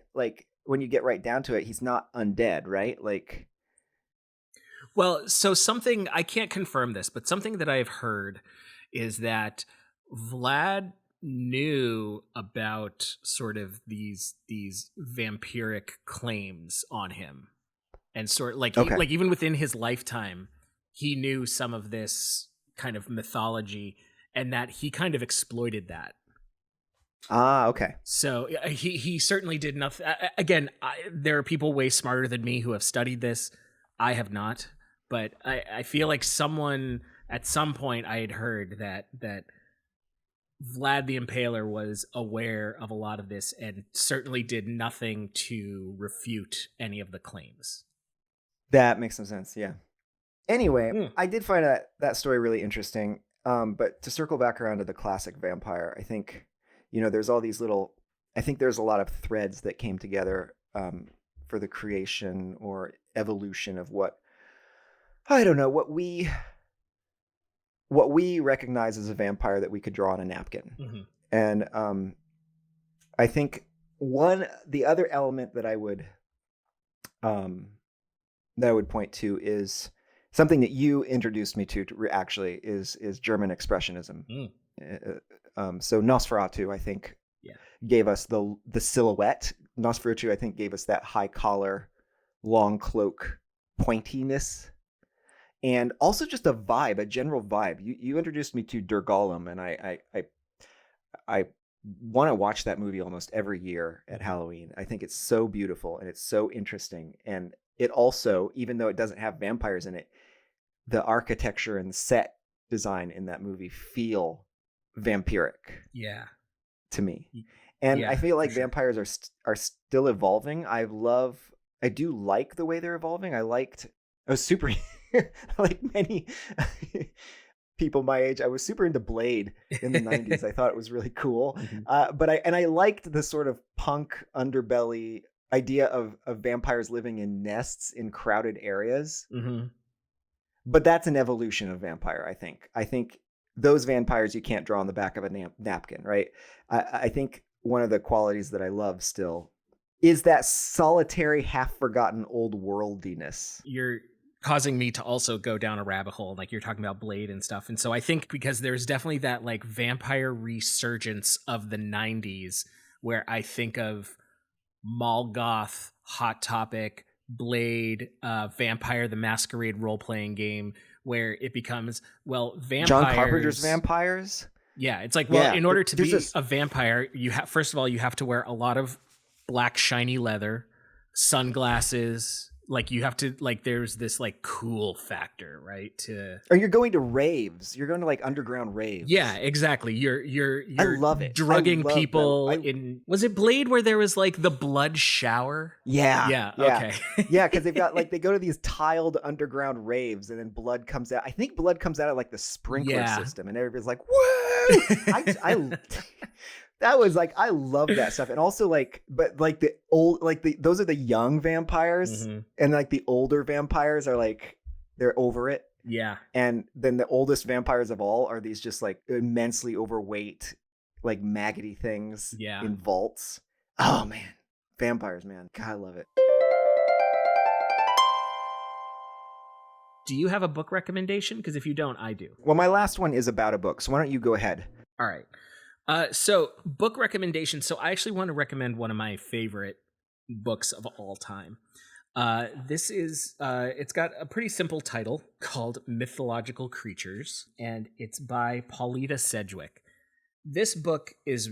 Speaker 2: when you get right down to it, he's not undead, right?
Speaker 1: Well, so something, I can't confirm this, but something that I've heard is that Vlad knew about sort of these vampiric claims on him. And sort like even within his lifetime, he knew some of this kind of mythology, and that he kind of exploited that.
Speaker 2: Okay.
Speaker 1: So he certainly did nothing. Again, there are people way smarter than me who have studied this. I have not, but I feel like someone at some point I had heard that Vlad the Impaler was aware of a lot of this and certainly did nothing to refute any of the claims.
Speaker 2: That makes some sense. Yeah. Anyway,
Speaker 1: Mm.
Speaker 2: I did find that story really interesting. But to circle back around to the classic vampire, I think, there's all these little, I think there's a lot of threads that came together for the creation or evolution of I don't know, what we recognize as a vampire that we could draw on a napkin.
Speaker 1: Mm-hmm.
Speaker 2: And I think the other element that I would point to is something that you introduced me to actually is German expressionism. So Nosferatu, I think, gave us the silhouette. Nosferatu, I think, gave us that high collar, long cloak pointiness, and also just a vibe, a general vibe. You introduced me to Der Golem, and I want to watch that movie almost every year at Halloween. I think it's so beautiful and it's so interesting, and it also, even though it doesn't have vampires in it, the architecture and set design in that movie feel vampiric.
Speaker 1: Yeah.
Speaker 2: To me. And I feel like vampires are still evolving. I do like the way they're evolving. I was super like many people my age, I was super into Blade in the 90s. I thought it was really cool. Mm-hmm. But I liked the sort of punk underbelly idea of vampires living in nests in crowded areas.
Speaker 1: Mm-hmm.
Speaker 2: But that's an evolution of vampire, I think. I think those vampires you can't draw on the back of a napkin, right? I think one of the qualities that I love still is that solitary, half-forgotten old worldiness.
Speaker 1: You're causing me to also go down a rabbit hole, like you're talking about Blade and stuff. And so I think because there's definitely that like vampire resurgence of the 90s where I think of Mall Goth, Hot Topic, Blade, Vampire the Masquerade role-playing game, where it becomes, vampires.
Speaker 2: John Carpenter's vampires?
Speaker 1: Yeah, it's like, in order to be a vampire, first of all, you have to wear a lot of black shiny leather, sunglasses. Like you have to, like, there's this like cool factor, right?
Speaker 2: Or you're going to raves. You're going to like underground raves.
Speaker 1: Yeah, exactly. You're
Speaker 2: I love it.
Speaker 1: Drugging people was it Blade where there was like the blood shower?
Speaker 2: Yeah.
Speaker 1: Okay.
Speaker 2: Yeah, because they go to these tiled underground raves and then blood comes out. I think blood comes out of like the sprinkler system and everybody's like, whoa! That was like, I love that stuff. And also like, but like the old, like those are the young vampires, mm-hmm. and like the older vampires are like, they're over it.
Speaker 1: Yeah.
Speaker 2: And then the oldest vampires of all are these just like immensely overweight, like maggoty things in vaults. Oh man, vampires, man. God, I love it.
Speaker 1: Do you have a book recommendation? Because if you don't, I do.
Speaker 2: Well, my last one is about a book. So why don't you go ahead?
Speaker 1: All right. So book recommendation. So I actually want to recommend one of my favorite books of all time. This is, it's got a pretty simple title called Mythological Creatures, and it's by Paulita Sedgwick. This book is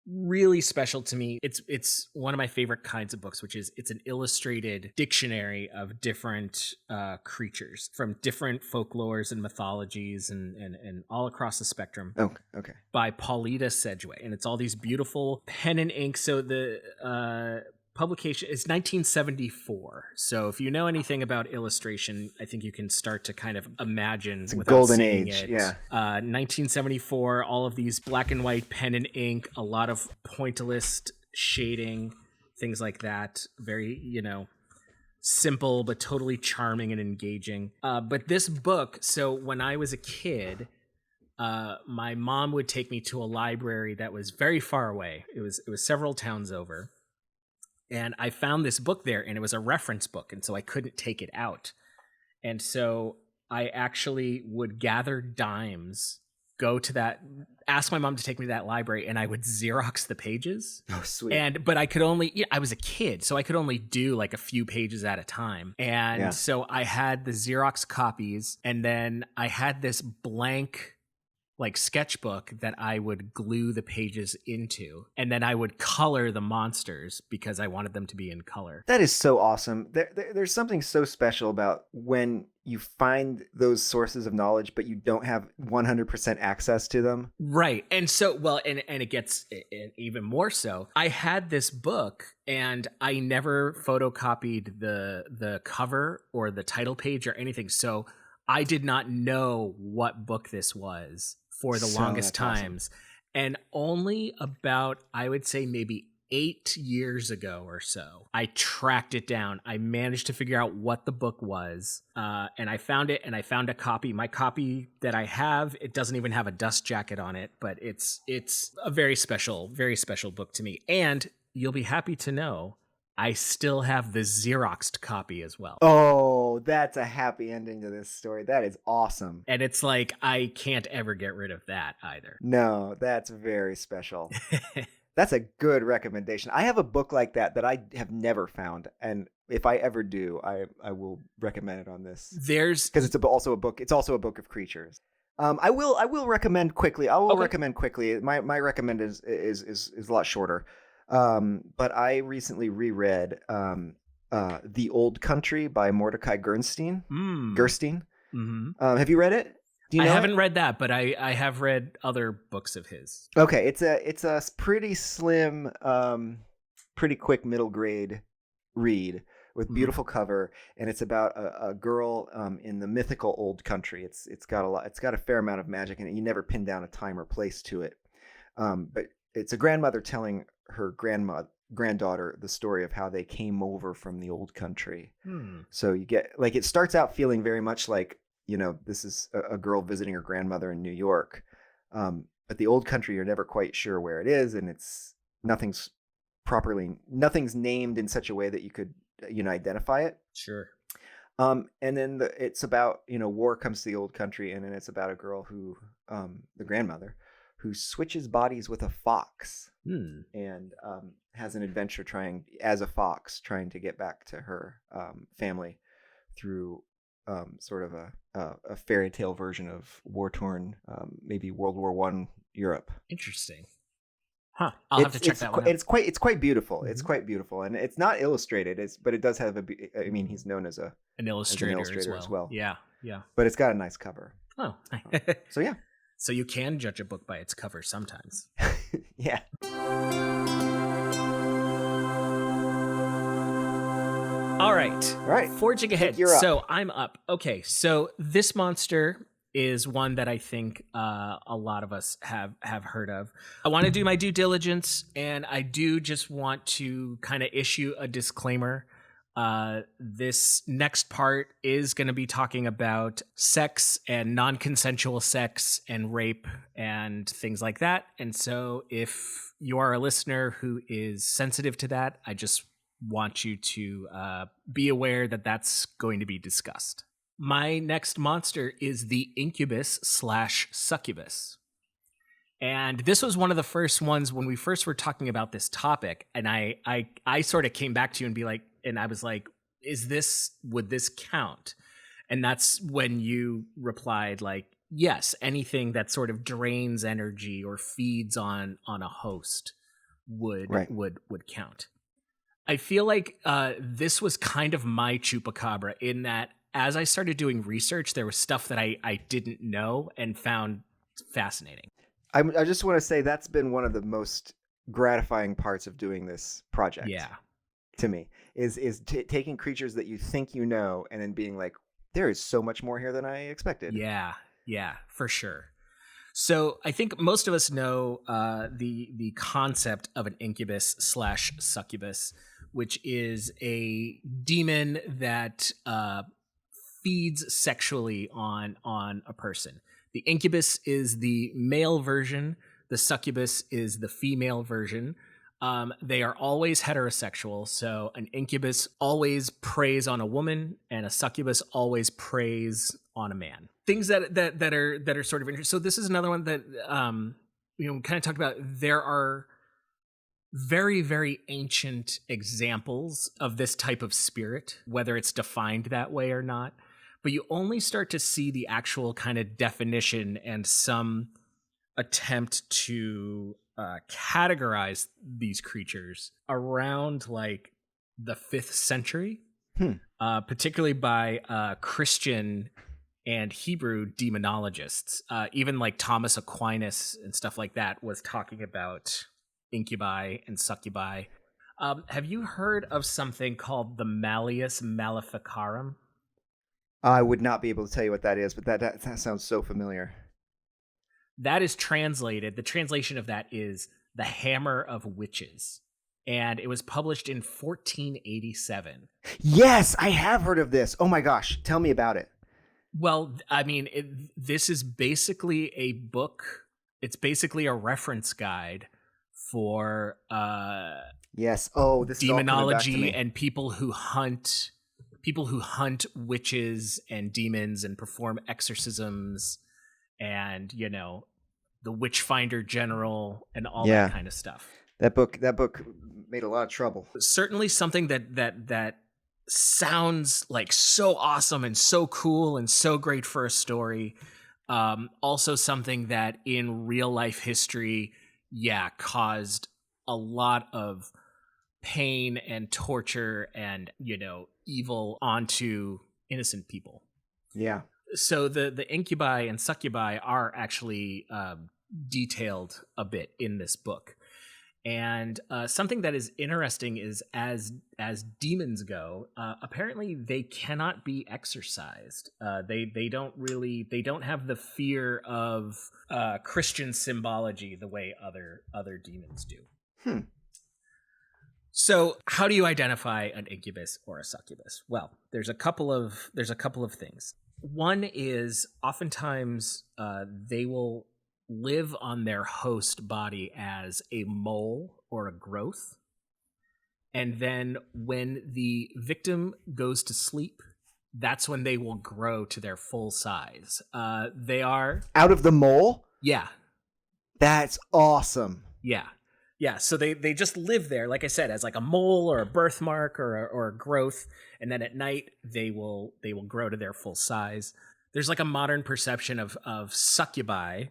Speaker 1: really special to me. It's one of my favorite kinds of books, which is it's an illustrated dictionary of different creatures from different folklores and mythologies and all across the spectrum.
Speaker 2: Okay.
Speaker 1: By Paulita Sedgwick, and it's all these beautiful pen and ink. So the publication is 1974. So if you know anything about illustration, I think you can start to kind of imagine
Speaker 2: it's a
Speaker 1: without
Speaker 2: golden
Speaker 1: seeing
Speaker 2: age.
Speaker 1: it.
Speaker 2: Yeah.
Speaker 1: 1974, all of these black and white pen and ink, a lot of pointillist shading, things like that. Very, simple, but totally charming and engaging. But this book, so when I was a kid, my mom would take me to a library that was very far away. It was several towns over. And I found this book there, and it was a reference book, and so I couldn't take it out. And so I actually would gather dimes, ask my mom to take me to that library, and I would Xerox the pages.
Speaker 2: Oh, sweet.
Speaker 1: But I could I was a kid, so I could only do like a few pages at a time. And so I had the Xerox copies, and then I had this blank, like sketchbook that I would glue the pages into, and then I would color the monsters because I wanted them to be in color.
Speaker 2: That is so awesome. There's something so special about when you find those sources of knowledge, but you don't have 100% access to them.
Speaker 1: Right. And so, well, and it gets even more so. I had this book and I never photocopied the cover or the title page or anything. So I did not know what book this was for the longest times. Awesome. And only about, I would say maybe 8 years ago or so, I tracked it down. I managed to figure out what the book was, and I found it, and I found a copy. My copy that I have, it doesn't even have a dust jacket on it, but it's a very special book to me. And you'll be happy to know I still have the Xeroxed copy as well.
Speaker 2: Oh, that's a happy ending to this story. That is awesome.
Speaker 1: And it's like, I can't ever get rid of that either.
Speaker 2: No, that's very special. That's a good recommendation. I have a book like that I have never found, and if I ever do, I will recommend it on this. Because it's also a book. It's also a book of creatures. I will recommend quickly. Recommend quickly. My recommend is a lot shorter. But I recently reread The Old Country by Mordecai Gerstein.
Speaker 1: Mm-hmm.
Speaker 2: Have you read it?
Speaker 1: I haven't read that, but I have read other books of his.
Speaker 2: Okay, it's a pretty slim, pretty quick middle grade read with beautiful cover, and it's about a girl in the mythical old country. It's got a fair amount of magic in it. You never pin down a time or place to it, but it's a grandmother telling her granddaughter the story of how they came over from the old country. So you get it starts out feeling very much like, this is a girl visiting her grandmother in New York. But the old country, you're never quite sure where it is, and nothing's named in such a way that you could, identify it.
Speaker 1: Sure.
Speaker 2: And then it's about, war comes to the old country, and then it's about a girl who, the grandmother, who switches bodies with a fox and has an adventure trying to get back to her family through sort of a fairy tale version of war-torn, maybe World War I Europe.
Speaker 1: Interesting. Huh. I'll have to check that one out.
Speaker 2: It's quite beautiful.
Speaker 1: Mm-hmm.
Speaker 2: It's quite beautiful, and it's not illustrated. But it does have he's known as
Speaker 1: an illustrator as well. Yeah.
Speaker 2: But it's got a nice cover.
Speaker 1: Oh.
Speaker 2: So yeah.
Speaker 1: So you can judge a book by its cover sometimes.
Speaker 2: Yeah.
Speaker 1: All right. Forging ahead. So I'm up. Okay. So this monster is one that I think a lot of us have heard of. I want to do my due diligence, and I do just want to kind of issue a disclaimer. This next part is going to be talking about sex and non-consensual sex and rape and things like that. And so if you are a listener who is sensitive to that, I just want you to be aware that that's going to be discussed. My next monster is the incubus/succubus. And this was one of the first ones when we first were talking about this topic. And I sort of came back to you and I was like, would this count? And that's when you replied like, yes, anything that sort of drains energy or feeds on a host would count. I feel like this was kind of my chupacabra in that as I started doing research, there was stuff that I didn't know and found fascinating.
Speaker 2: I just want to say that's been one of the most gratifying parts of doing this project.
Speaker 1: Yeah.
Speaker 2: To me is taking creatures that you think you know and then being like, there is so much more here than I expected.
Speaker 1: Yeah, for sure. So I think most of us know the concept of an incubus/succubus, which is a demon that feeds sexually on a person. The incubus is the male version. The succubus is the female version. They are always heterosexual. So an incubus always preys on a woman, and a succubus always preys on a man. Things that are sort of interesting. So this is another one that we kind of talked about. There are very, very ancient examples of this type of spirit, whether it's defined that way or not. But you only start to see the actual kind of definition and some attempt to categorize these creatures around like the 5th century, particularly by Christian and Hebrew demonologists. Even like Thomas Aquinas and stuff like that was talking about incubi and succubi. Have you heard of something called the Malleus Maleficarum?
Speaker 2: I would not be able to tell you what that is, but that sounds so familiar.
Speaker 1: That is translated. The translation of that is the Hammer of Witches, and it was published in 1487.
Speaker 2: Yes, I have heard of this. Oh my gosh, tell me about it.
Speaker 1: Well, I mean, this is basically a book. It's basically a reference guide for
Speaker 2: yes. Oh, this
Speaker 1: demonology and people who hunt witches and demons and perform exorcisms, and the Witchfinder General and all that kind of stuff.
Speaker 2: That book made a lot of trouble.
Speaker 1: Certainly something that sounds like so awesome and so cool and so great for a story. Also something that in real life history, caused a lot of pain and torture and, evil onto innocent people.
Speaker 2: Yeah.
Speaker 1: So the incubi and succubi are actually detailed a bit in this book. And something that is interesting is as demons go, apparently they cannot be exorcised. They don't have the fear of Christian symbology the way other demons do. So how do you identify an incubus or a succubus? Well, there's a couple of things. One is oftentimes they will live on their host body as a mole or a growth. And then when the victim goes to sleep, that's when they will grow to their full size. They are...
Speaker 2: Out of the mole?
Speaker 1: Yeah.
Speaker 2: That's awesome.
Speaker 1: Yeah. Yeah, so they just live there, like I said, as like a mole or a birthmark or a growth, and then at night they will grow to their full size. There's like a modern perception of succubi,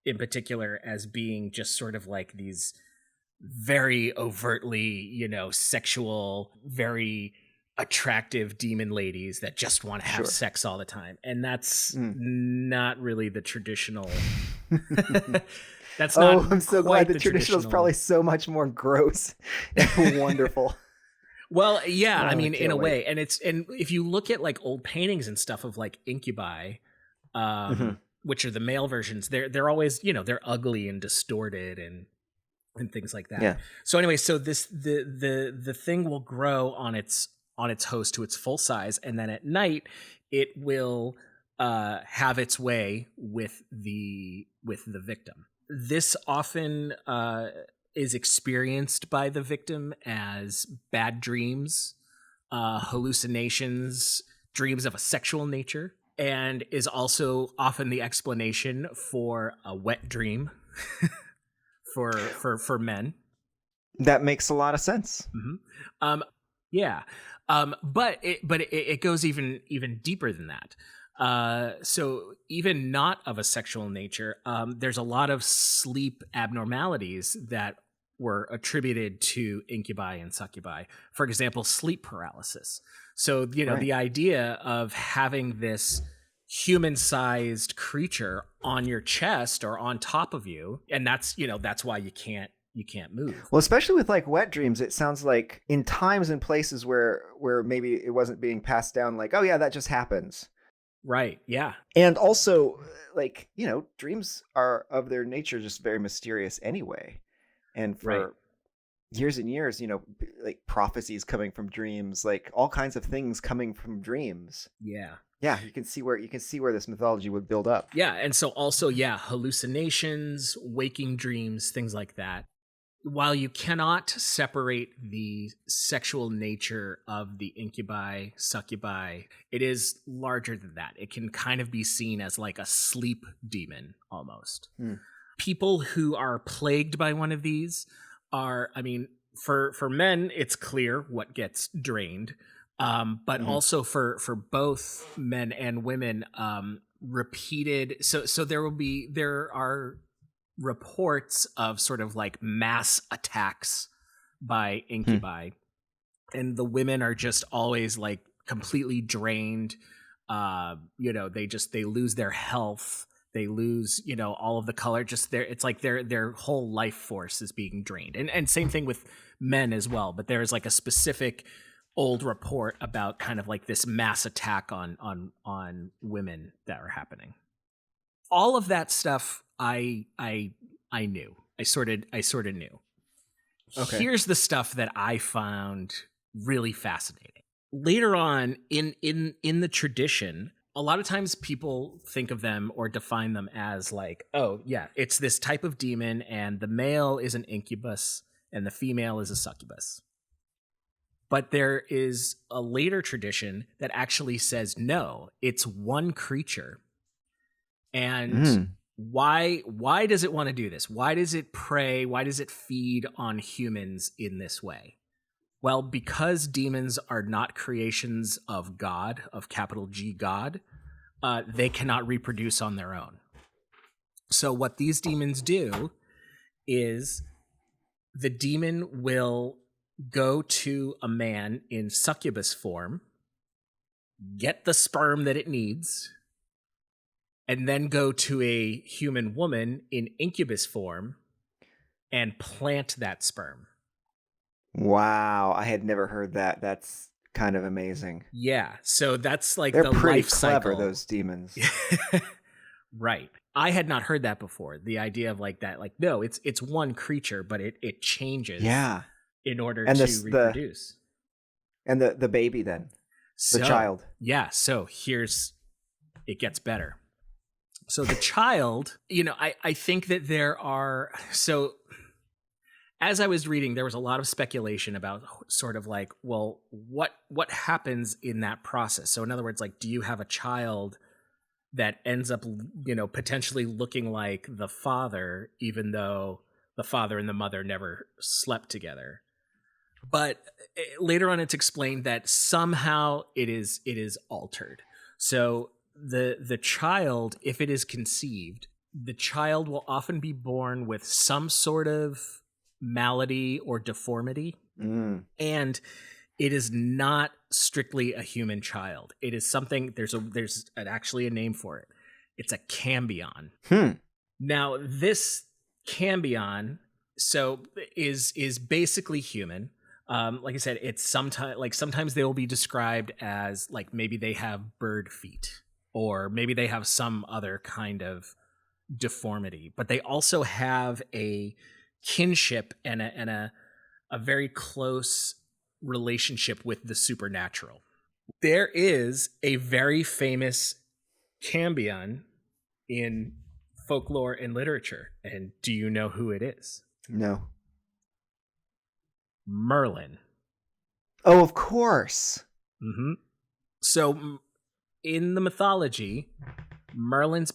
Speaker 1: in particular, as being just sort of like these very overtly, sexual, very attractive demon ladies that just want to have sex all the time. And that's not really the traditional... That's not.
Speaker 2: I'm so glad the traditional is probably so much more gross and wonderful.
Speaker 1: Well, yeah, I mean, in a way, and if you look at like old paintings and stuff of like incubi, which are the male versions, they're always they're ugly and distorted and things like that. Yeah. So anyway, so the thing will grow on its host to its full size, and then at night it will have its way with the victim. This often is experienced by the victim as bad dreams, hallucinations, dreams of a sexual nature, and is also often the explanation for a wet dream for men.
Speaker 2: That makes a lot of sense.
Speaker 1: Mm-hmm. But it goes even deeper than that. So even not of a sexual nature, there's a lot of sleep abnormalities that were attributed to incubi and succubi. For example, sleep paralysis. So, the idea of having this human-sized creature on your chest or on top of you, and that's why you can't move.
Speaker 2: Well, especially with like wet dreams, it sounds like in times and places where maybe it wasn't being passed down, like, oh yeah, that just happens.
Speaker 1: Right. Yeah.
Speaker 2: And also, like, dreams are of their nature just very mysterious anyway. And for years and years, like prophecies coming from dreams, like all kinds of things coming from dreams.
Speaker 1: Yeah.
Speaker 2: Yeah. You can see where this mythology would build up.
Speaker 1: Yeah. And so also, hallucinations, waking dreams, things like that. While you cannot separate the sexual nature of the incubi, succubi, it is larger than that. It can kind of be seen as like a sleep demon almost. People who are plagued by one of these are, for men, it's clear what gets drained. But also for both men and women, repeated. So there are reports of sort of like mass attacks by incubi, and the women are just always like completely drained. They lose their health, they lose all of the color, just it's like their whole life force is being drained, and same thing with men as well. But there's like a specific old report about kind of like this mass attack on women that are happening. All of that stuff I knew. I sort of knew. Okay. Here's the stuff that I found really fascinating. Later on in the tradition, a lot of times people think of them or define them as like, oh yeah, it's this type of demon, and the male is an incubus and the female is a succubus. But there is a later tradition that actually says no, it's one creature. And why does it want to do this? Why does it prey? Why does it feed on humans in this way? Well, because demons are not creations of God, of capital G God, they cannot reproduce on their own. So what these demons do is the demon will go to a man in succubus form, get the sperm that it needs, and then go to a human woman in incubus form and plant that sperm.
Speaker 2: Wow, I had never heard that. That's kind of amazing.
Speaker 1: Yeah, so that's like
Speaker 2: they're
Speaker 1: the
Speaker 2: pretty
Speaker 1: life
Speaker 2: clever,
Speaker 1: cycle.
Speaker 2: those demons.
Speaker 1: Right. I had not heard that before. The idea of like that, like no, it's one creature, but it changes.
Speaker 2: Yeah.
Speaker 1: In order to reproduce.
Speaker 2: And the baby then, the child.
Speaker 1: Yeah. So it gets better. So the child, I think that there are as I was reading, there was a lot of speculation about sort of like, well, what happens in that process? So in other words, like, do you have a child that ends up, potentially looking like the father, even though the father and the mother never slept together? But later on, it's explained that somehow it is altered. So the child, if it is conceived, the child will often be born with some sort of malady or deformity, and it is not strictly a human child. It is something. There's actually a name for it. It's a cambion. Now this cambion is basically human. Like I said, it's sometimes they will be described as like maybe they have bird feet, or maybe they have some other kind of deformity, but they also have a kinship and a very close relationship with the supernatural. There is a very famous cambion in folklore and literature, and do you know who it is?
Speaker 2: No.
Speaker 1: Merlin.
Speaker 2: Oh, of course.
Speaker 1: Mm-hmm. So in the mythology, Merlin's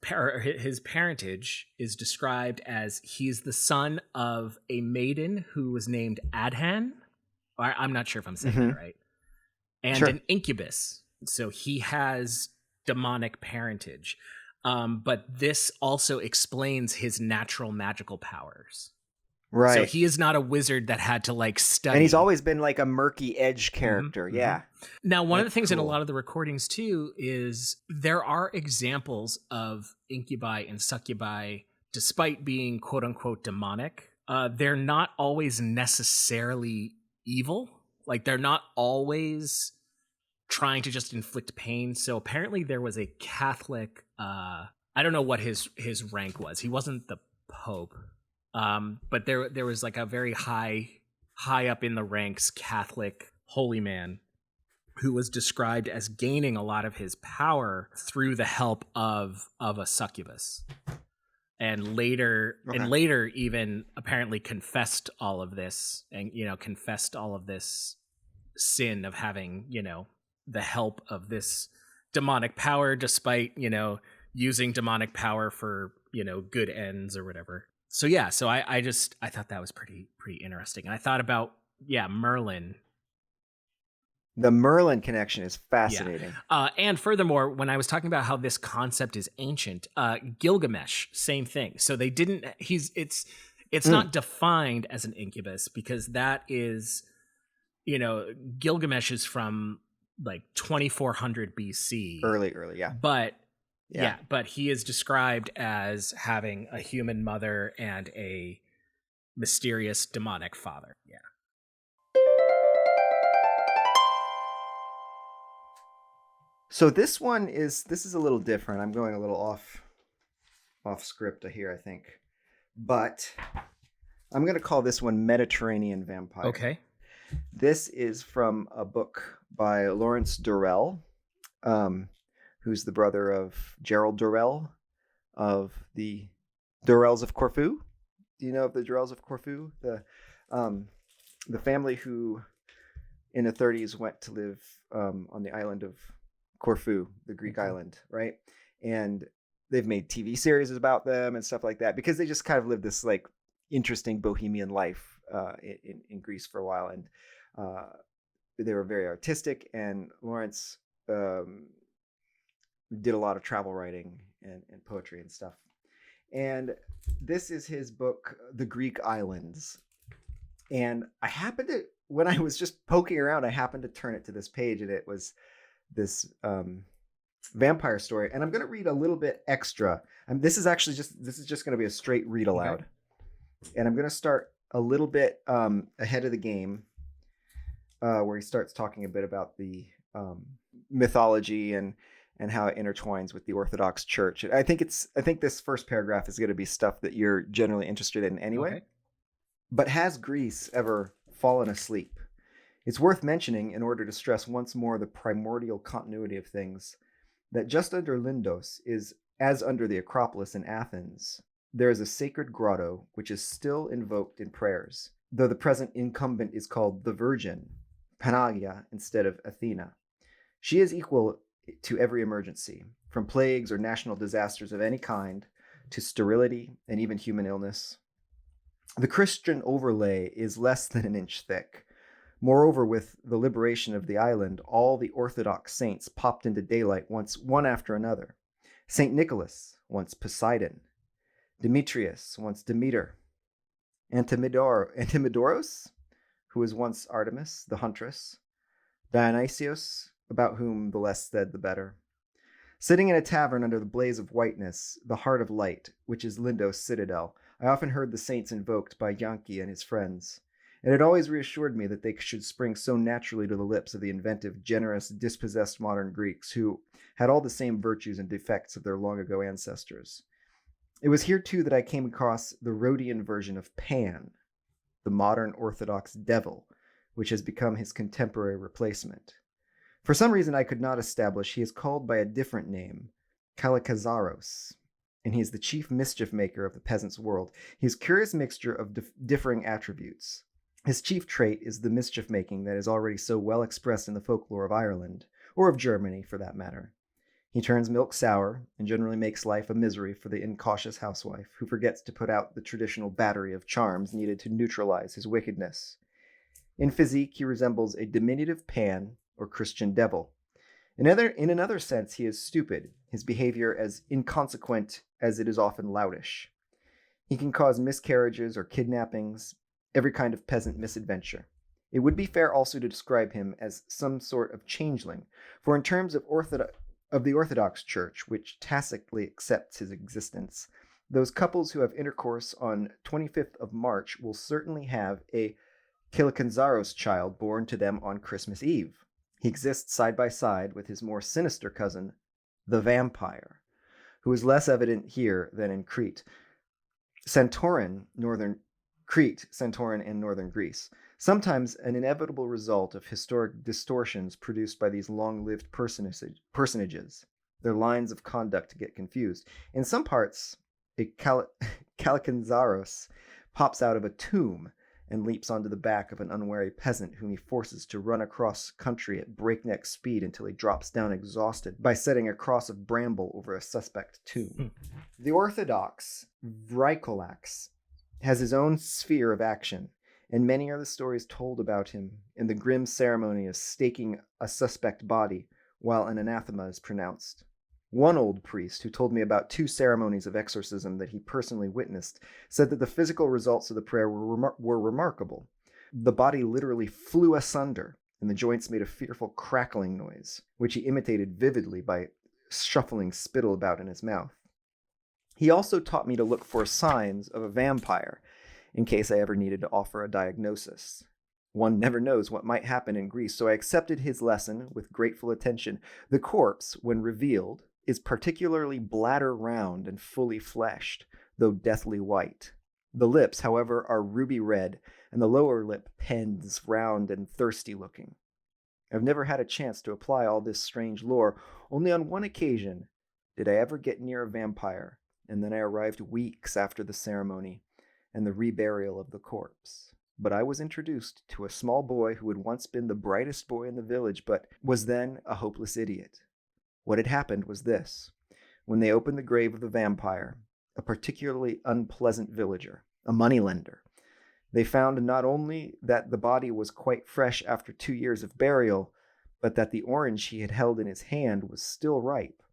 Speaker 1: his parentage is described as he's the son of a maiden who was named Adhan. I'm not sure if I'm saying that right. And an incubus. So he has demonic parentage. But this also explains his natural magical powers. Right. So he is not a wizard that had to like study.
Speaker 2: And he's always been like a murky edge character. Yeah.
Speaker 1: Now, one of the things in a lot of the recordings too is there are examples of incubi and succubi, despite being quote unquote demonic. They're not always necessarily evil. Like they're not always trying to just inflict pain. So apparently there was a Catholic, I don't know what his rank was. He wasn't the Pope. But there was like a very high up in the ranks Catholic holy man who was described as gaining a lot of his power through the help of a succubus, and later even apparently confessed all of this, and confessed all of this sin of having the help of this demonic power, despite using demonic power for good ends or whatever. So yeah, I thought that was pretty interesting. And I thought about Merlin
Speaker 2: The Merlin connection is fascinating.
Speaker 1: And furthermore, when I was talking about how this concept is ancient, Gilgamesh, same thing. So they didn't. It's not defined as an incubus because that is, Gilgamesh is from like 2400 BC.
Speaker 2: Early, yeah.
Speaker 1: But but he is described as having a human mother and a mysterious demonic father. Yeah.
Speaker 2: So this is a little different. I'm going a little off script here, I think. But I'm going to call this one Mediterranean Vampire.
Speaker 1: Okay.
Speaker 2: This is from a book by Lawrence Durrell, who's the brother of Gerald Durrell of the Durrells of Corfu. Do you know of the Durrells of Corfu? The family who in the 30s went to live on the island of Corfu, the Greek island, right? And they've made TV series about them and stuff like that because they just kind of lived this like interesting bohemian life in Greece for a while, and they were very artistic. And Lawrence did a lot of travel writing and poetry and stuff. And this is his book, The Greek Islands. And I happened to, when I was just poking around, I happened to turn it to this page, and it was this vampire story. And I'm going to read a little bit extra. This is just going to be a straight read aloud. Okay. And I'm going to start a little bit ahead of the game, where he starts talking a bit about the mythology and how it intertwines with the Orthodox Church. And I think this first paragraph is going to be stuff that you're generally interested in anyway. Okay. But has Greece ever fallen asleep? It's worth mentioning, in order to stress once more the primordial continuity of things, that just under Lindos is, as under the Acropolis in Athens, there is a sacred grotto which is still invoked in prayers, though the present incumbent is called the Virgin, Panagia, instead of Athena. She is equal to every emergency, from plagues or national disasters of any kind, to sterility and even human illness. The Christian overlay is less than an inch thick. Moreover, with the liberation of the island, all the Orthodox saints popped into daylight one after another. St. Nicholas, once Poseidon. Demetrius, once Demeter. Antimidoros, who was once Artemis, the huntress. Dionysius, about whom the less said the better. Sitting in a tavern under the blaze of whiteness, the heart of light, which is Lindos' citadel, I often heard the saints invoked by Yankee and his friends. It had always reassured me that they should spring so naturally to the lips of the inventive, generous, dispossessed modern Greeks, who had all the same virtues and defects of their long-ago ancestors. It was here, too, that I came across the Rhodian version of Pan, the modern Orthodox devil, which has become his contemporary replacement. For some reason I could not establish, he is called by a different name, Kalikazaros, and he is the chief mischief maker of the peasant's world. He is a curious mixture of differing attributes. His chief trait is the mischief-making that is already so well expressed in the folklore of Ireland, or of Germany for that matter. He turns milk sour, and generally makes life a misery for the incautious housewife, who forgets to put out the traditional battery of charms needed to neutralize his wickedness. In physique, he resembles a diminutive Pan, or Christian devil. In another sense, he is stupid, his behavior as inconsequent as it is often loutish. He can cause miscarriages or kidnappings, every kind of peasant misadventure. It would be fair also to describe him as some sort of changeling, for in terms of the Orthodox Church, which tacitly accepts his existence, those couples who have intercourse on 25th of March will certainly have a Kilikanzaros child born to them on Christmas Eve. He exists side by side with his more sinister cousin, the vampire, who is less evident here than in Crete. Santorin and northern Greece. Sometimes an inevitable result of historic distortions produced by these long-lived personages. Their lines of conduct get confused. In some parts, a Kalikanzaros pops out of a tomb and leaps onto the back of an unwary peasant whom he forces to run across country at breakneck speed until he drops down exhausted by setting a cross of bramble over a suspect tomb. The Orthodox Vrykolax has his own sphere of action, and many are the stories told about him in the grim ceremony of staking a suspect body while an anathema is pronounced. One old priest who told me about 2 ceremonies of exorcism that he personally witnessed said that the physical results of the prayer were remarkable. The body literally flew asunder, and the joints made a fearful crackling noise, which he imitated vividly by shuffling spittle about in his mouth. He also taught me to look for signs of a vampire, in case I ever needed to offer a diagnosis. One never knows what might happen in Greece, so I accepted his lesson with grateful attention. The corpse, when revealed, is particularly bladder round and fully fleshed, though deathly white. The lips, however, are ruby red, and the lower lip pens, round and thirsty looking. I've never had a chance to apply all this strange lore. Only on one occasion did I ever get near a vampire, and then I arrived weeks after the ceremony and the reburial of the corpse. But I was introduced to a small boy who had once been the brightest boy in the village, but was then a hopeless idiot. What had happened was this. When they opened the grave of the vampire, a particularly unpleasant villager, a moneylender, they found not only that the body was quite fresh after 2 years of burial, but that the orange he had held in his hand was still ripe.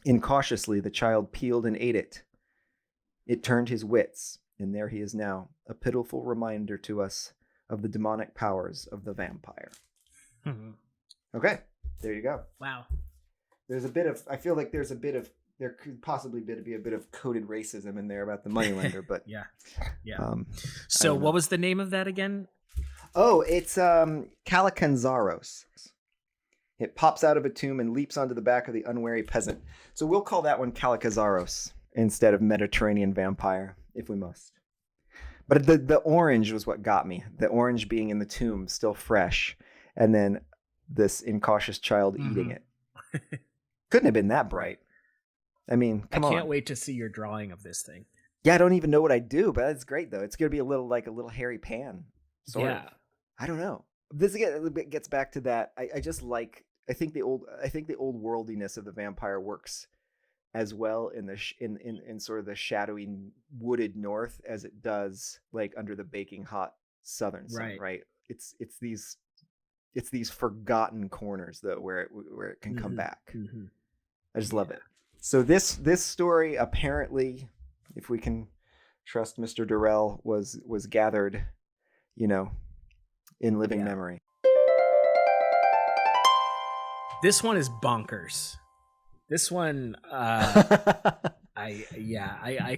Speaker 2: Incautiously, the child peeled and ate it. It turned his wits, and there he is now, a pitiful reminder to us of the demonic powers of the vampire. Okay, there you go.
Speaker 1: Wow.
Speaker 2: There's a bit of, I feel like there could possibly be a bit of coded racism in there about the moneylender, but
Speaker 1: yeah. So what was the name of that again?
Speaker 2: Oh, it's Calicanzaros. It pops out of a tomb and leaps onto the back of the unwary peasant. So we'll call that one Calicanzaros instead of Mediterranean vampire, if we must. But the orange was what got me. The orange being in the tomb, still fresh, and then this incautious child eating it. Couldn't have been that bright. I mean, come on.
Speaker 1: I can't wait to see your drawing of this thing.
Speaker 2: Yeah, I don't even know what I do, but that's great though. It's gonna be a little hairy pan, sort of. I don't know. This gets back to that. I think the old worldiness of the vampire works as well in in sort of the shadowy wooded north as it does like under the baking hot southern sun, right? It's these forgotten corners though where it can come back. I just love it. So this story apparently, if we can trust Mr. Durrell, was gathered, in living memory.
Speaker 1: This one is bonkers. This one, I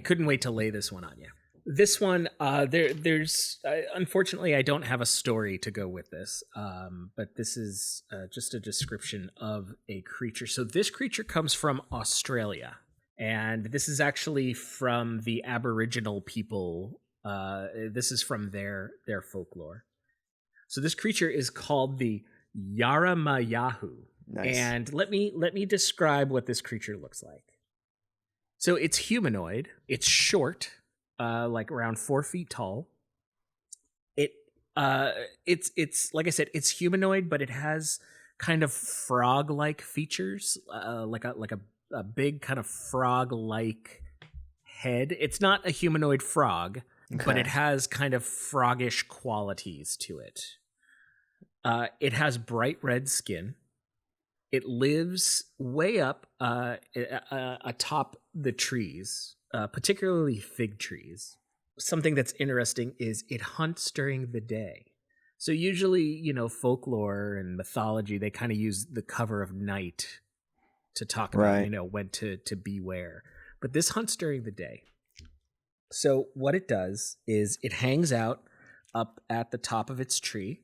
Speaker 1: couldn't wait to lay this one on you. This one, there's unfortunately I don't have a story to go with this, but this is just a description of a creature. So this creature comes from Australia, and this is actually from the Aboriginal people. This is from their folklore. So this creature is called the Yaramayahu. Nice. And let me describe what this creature looks like. So it's humanoid. It's short. Like around 4 feet tall. It's like I said, it's humanoid, but it has kind of frog-like features, like a big kind of frog-like head. It's not a humanoid frog, but it has kind of froggish qualities to it. It has bright red skin. It lives way up atop the trees. Particularly fig trees. Something that's interesting is it hunts during the day. So usually, folklore and mythology, they kind of use the cover of night to talk about, when to beware. But this hunts during the day. So what it does is it hangs out up at the top of its tree,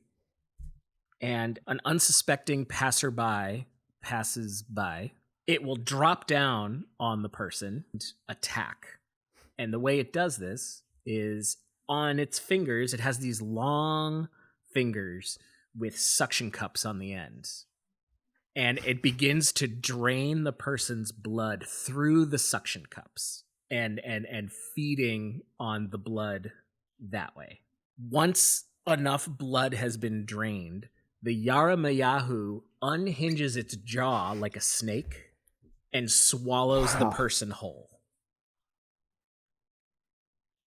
Speaker 1: and an unsuspecting passerby passes by. It will drop down on the person and attack. And the way it does this is on its fingers, it has these long fingers with suction cups on the ends. And it begins to drain the person's blood through the suction cups and feeding on the blood that way. Once enough blood has been drained, the Yaramayahu unhinges its jaw like a snake and swallows the person whole.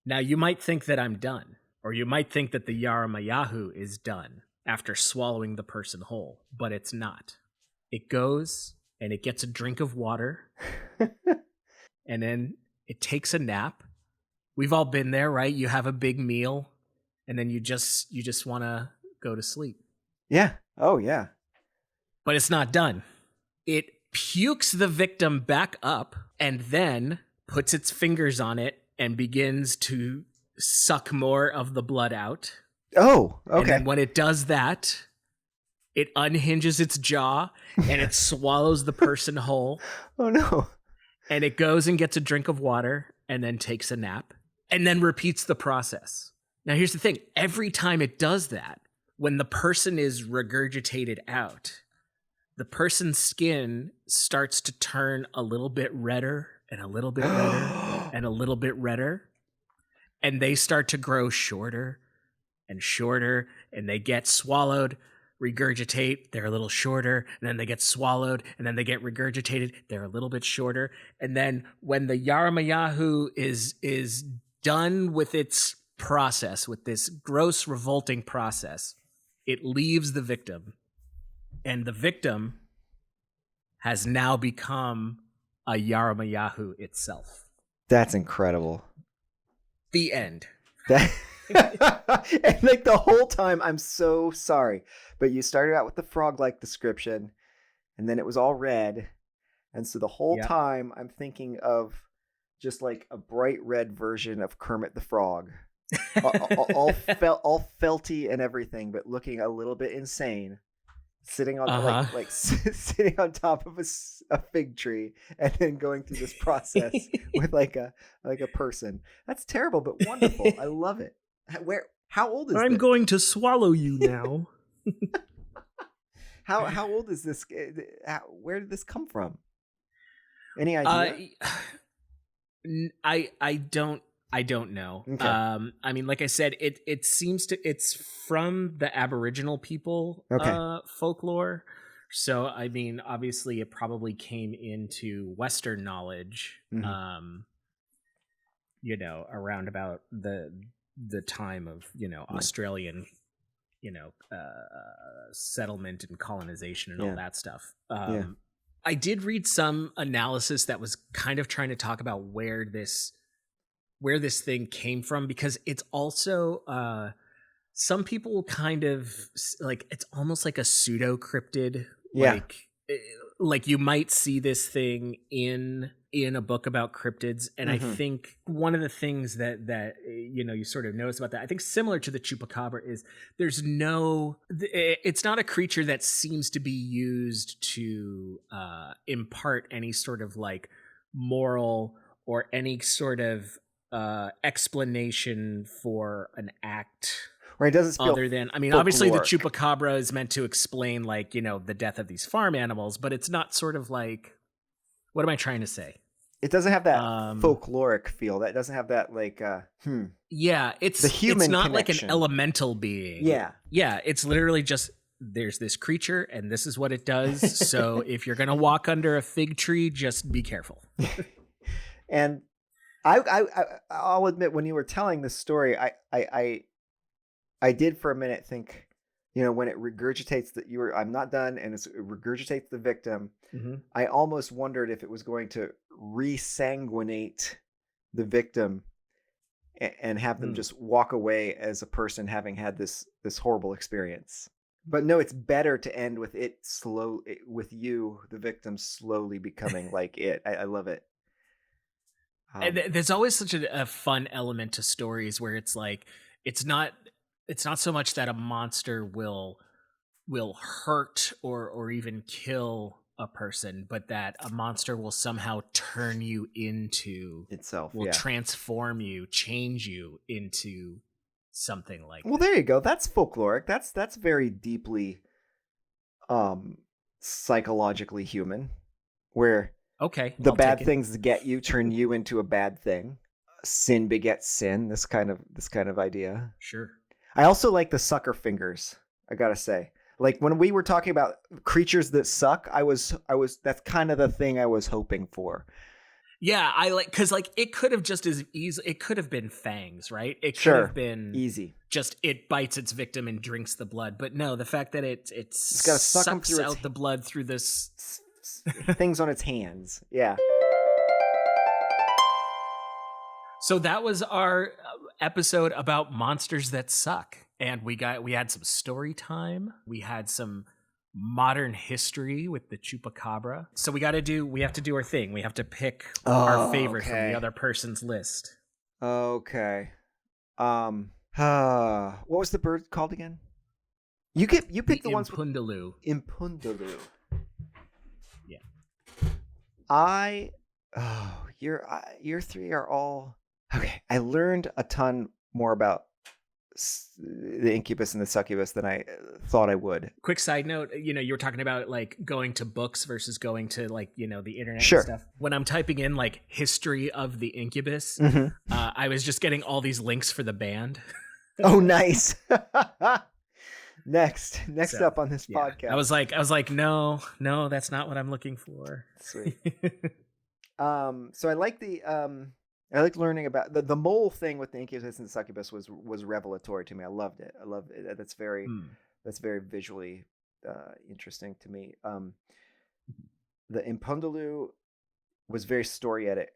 Speaker 1: Now, you might think that I'm done, Or you might think that the Yaramayahu is done after swallowing the person whole, but it's not. It goes and it gets a drink of water, and then it takes a nap. We've all been there, right? You have a big meal, and then you just want to go to sleep.
Speaker 2: Yeah. Oh, yeah.
Speaker 1: But it's not done. It pukes the victim back up and then puts its fingers on it and begins to suck more of the blood out.
Speaker 2: Oh, okay.
Speaker 1: And then when it does that, it unhinges its jaw and it swallows the person whole.
Speaker 2: Oh, no.
Speaker 1: And it goes and gets a drink of water and then takes a nap and then repeats the process. Now, here's the thing. Every time it does that, when the person is regurgitated out, the person's skin starts to turn a little bit redder and a little bit redder and a little bit redder. And they start to grow shorter and shorter, and they get swallowed, regurgitate, they're a little shorter, and then they get swallowed, and then they get regurgitated, they're a little bit shorter. And then when the Yaramayahu is done with its process, with this gross, revolting process, it leaves the victim, and the victim has now become a Yaramayahu itself.
Speaker 2: That's incredible.
Speaker 1: The end.
Speaker 2: That and like the whole time, I'm so sorry, but you started out with the frog-like description, and then it was all red, and so the whole time I'm thinking of just like a bright red version of Kermit the Frog, all felty and everything, but looking a little bit insane, sitting on sitting on top of a fig tree, and then going through this process with like a person. That's terrible, but wonderful. I love it. How old is
Speaker 1: I'm
Speaker 2: this?
Speaker 1: going to swallow you now.
Speaker 2: How old is this? Where did this come from? Any idea?
Speaker 1: I don't know.
Speaker 2: Okay.
Speaker 1: I mean, like I said, it seems it's from the Aboriginal people folklore. So I mean, obviously, it probably came into Western knowledge.
Speaker 2: Mm-hmm.
Speaker 1: Around about the time of Australian settlement and colonization and all that stuff. I did read some analysis that was kind of trying to talk about where this thing came from, because it's also some people kind of like, it's almost like a pseudo cryptid. Like you might see this thing in a book about cryptids, and I think one of the things that you sort of notice about that, I think similar to the chupacabra, is it's not a creature that seems to be used to impart any sort of like moral or any sort of explanation for an act.
Speaker 2: Right, doesn't feel
Speaker 1: other than, I mean, obviously the chupacabra is meant to explain like, the death of these farm animals, but it's not sort of like, what am I trying to say?
Speaker 2: It doesn't have that folkloric feel. That doesn't have that like
Speaker 1: Yeah, it's
Speaker 2: the human
Speaker 1: it's not
Speaker 2: connection.
Speaker 1: Like an elemental being.
Speaker 2: Yeah.
Speaker 1: Yeah, it's literally just, there's this creature and this is what it does. So if you're going to walk under a fig tree, just be careful.
Speaker 2: And I'll admit, when you were telling this story, I did for a minute think, when it regurgitates I'm not done, and it regurgitates the victim. Mm-hmm. I almost wondered if it was going to resanguinate the victim and have them just walk away as a person having had this horrible experience. But no, it's better to end with with you, the victim, slowly becoming like it. I love it.
Speaker 1: There's always such a fun element to stories where it's like, it's not so much that a monster will hurt or even kill a person, but that a monster will somehow turn you into
Speaker 2: itself,
Speaker 1: will transform you, change you into something like
Speaker 2: that. There you go. That's folkloric. That's very deeply psychologically human, where the bad things that get you turn you into a bad thing. Sin begets sin, this kind of idea.
Speaker 1: Sure.
Speaker 2: I also like the sucker fingers, I gotta say. Like when we were talking about creatures that suck, I was that's kind of the thing I was hoping for.
Speaker 1: Yeah, I like because like it could have just as easy. It could have been fangs, right? It could
Speaker 2: Sure.
Speaker 1: have been
Speaker 2: Easy.
Speaker 1: just it bites its victim and drinks the blood. But no, the fact that it
Speaker 2: gotta suck 'em
Speaker 1: sucks
Speaker 2: through its
Speaker 1: out the blood through this.
Speaker 2: Things on its hands. Yeah.
Speaker 1: So that was our episode about monsters that suck, and we had some story time. We had some modern history with the chupacabra. So we have to do our thing. We have to pick our favorite from the other person's list.
Speaker 2: Okay. What was the bird called again? You pick the ones with
Speaker 1: Impundaloo.
Speaker 2: Impundaloo.
Speaker 1: Yeah.
Speaker 2: Your three are all okay. I learned a ton more about the incubus and the succubus than I thought I would.
Speaker 1: Quick side note, you were talking about like going to books versus going to like, the internet
Speaker 2: Sure.
Speaker 1: and stuff. When I'm typing in like history of the incubus, I was just getting all these links for the band.
Speaker 2: Oh, nice. Next
Speaker 1: So,
Speaker 2: up on this podcast.
Speaker 1: I was like, no, that's not what I'm looking for.
Speaker 2: Sweet. So I like I like learning about the mole thing with the incubus and the succubus was revelatory to me. I loved it. I love it. That's very visually interesting to me. The Impundaloo was very storyetic.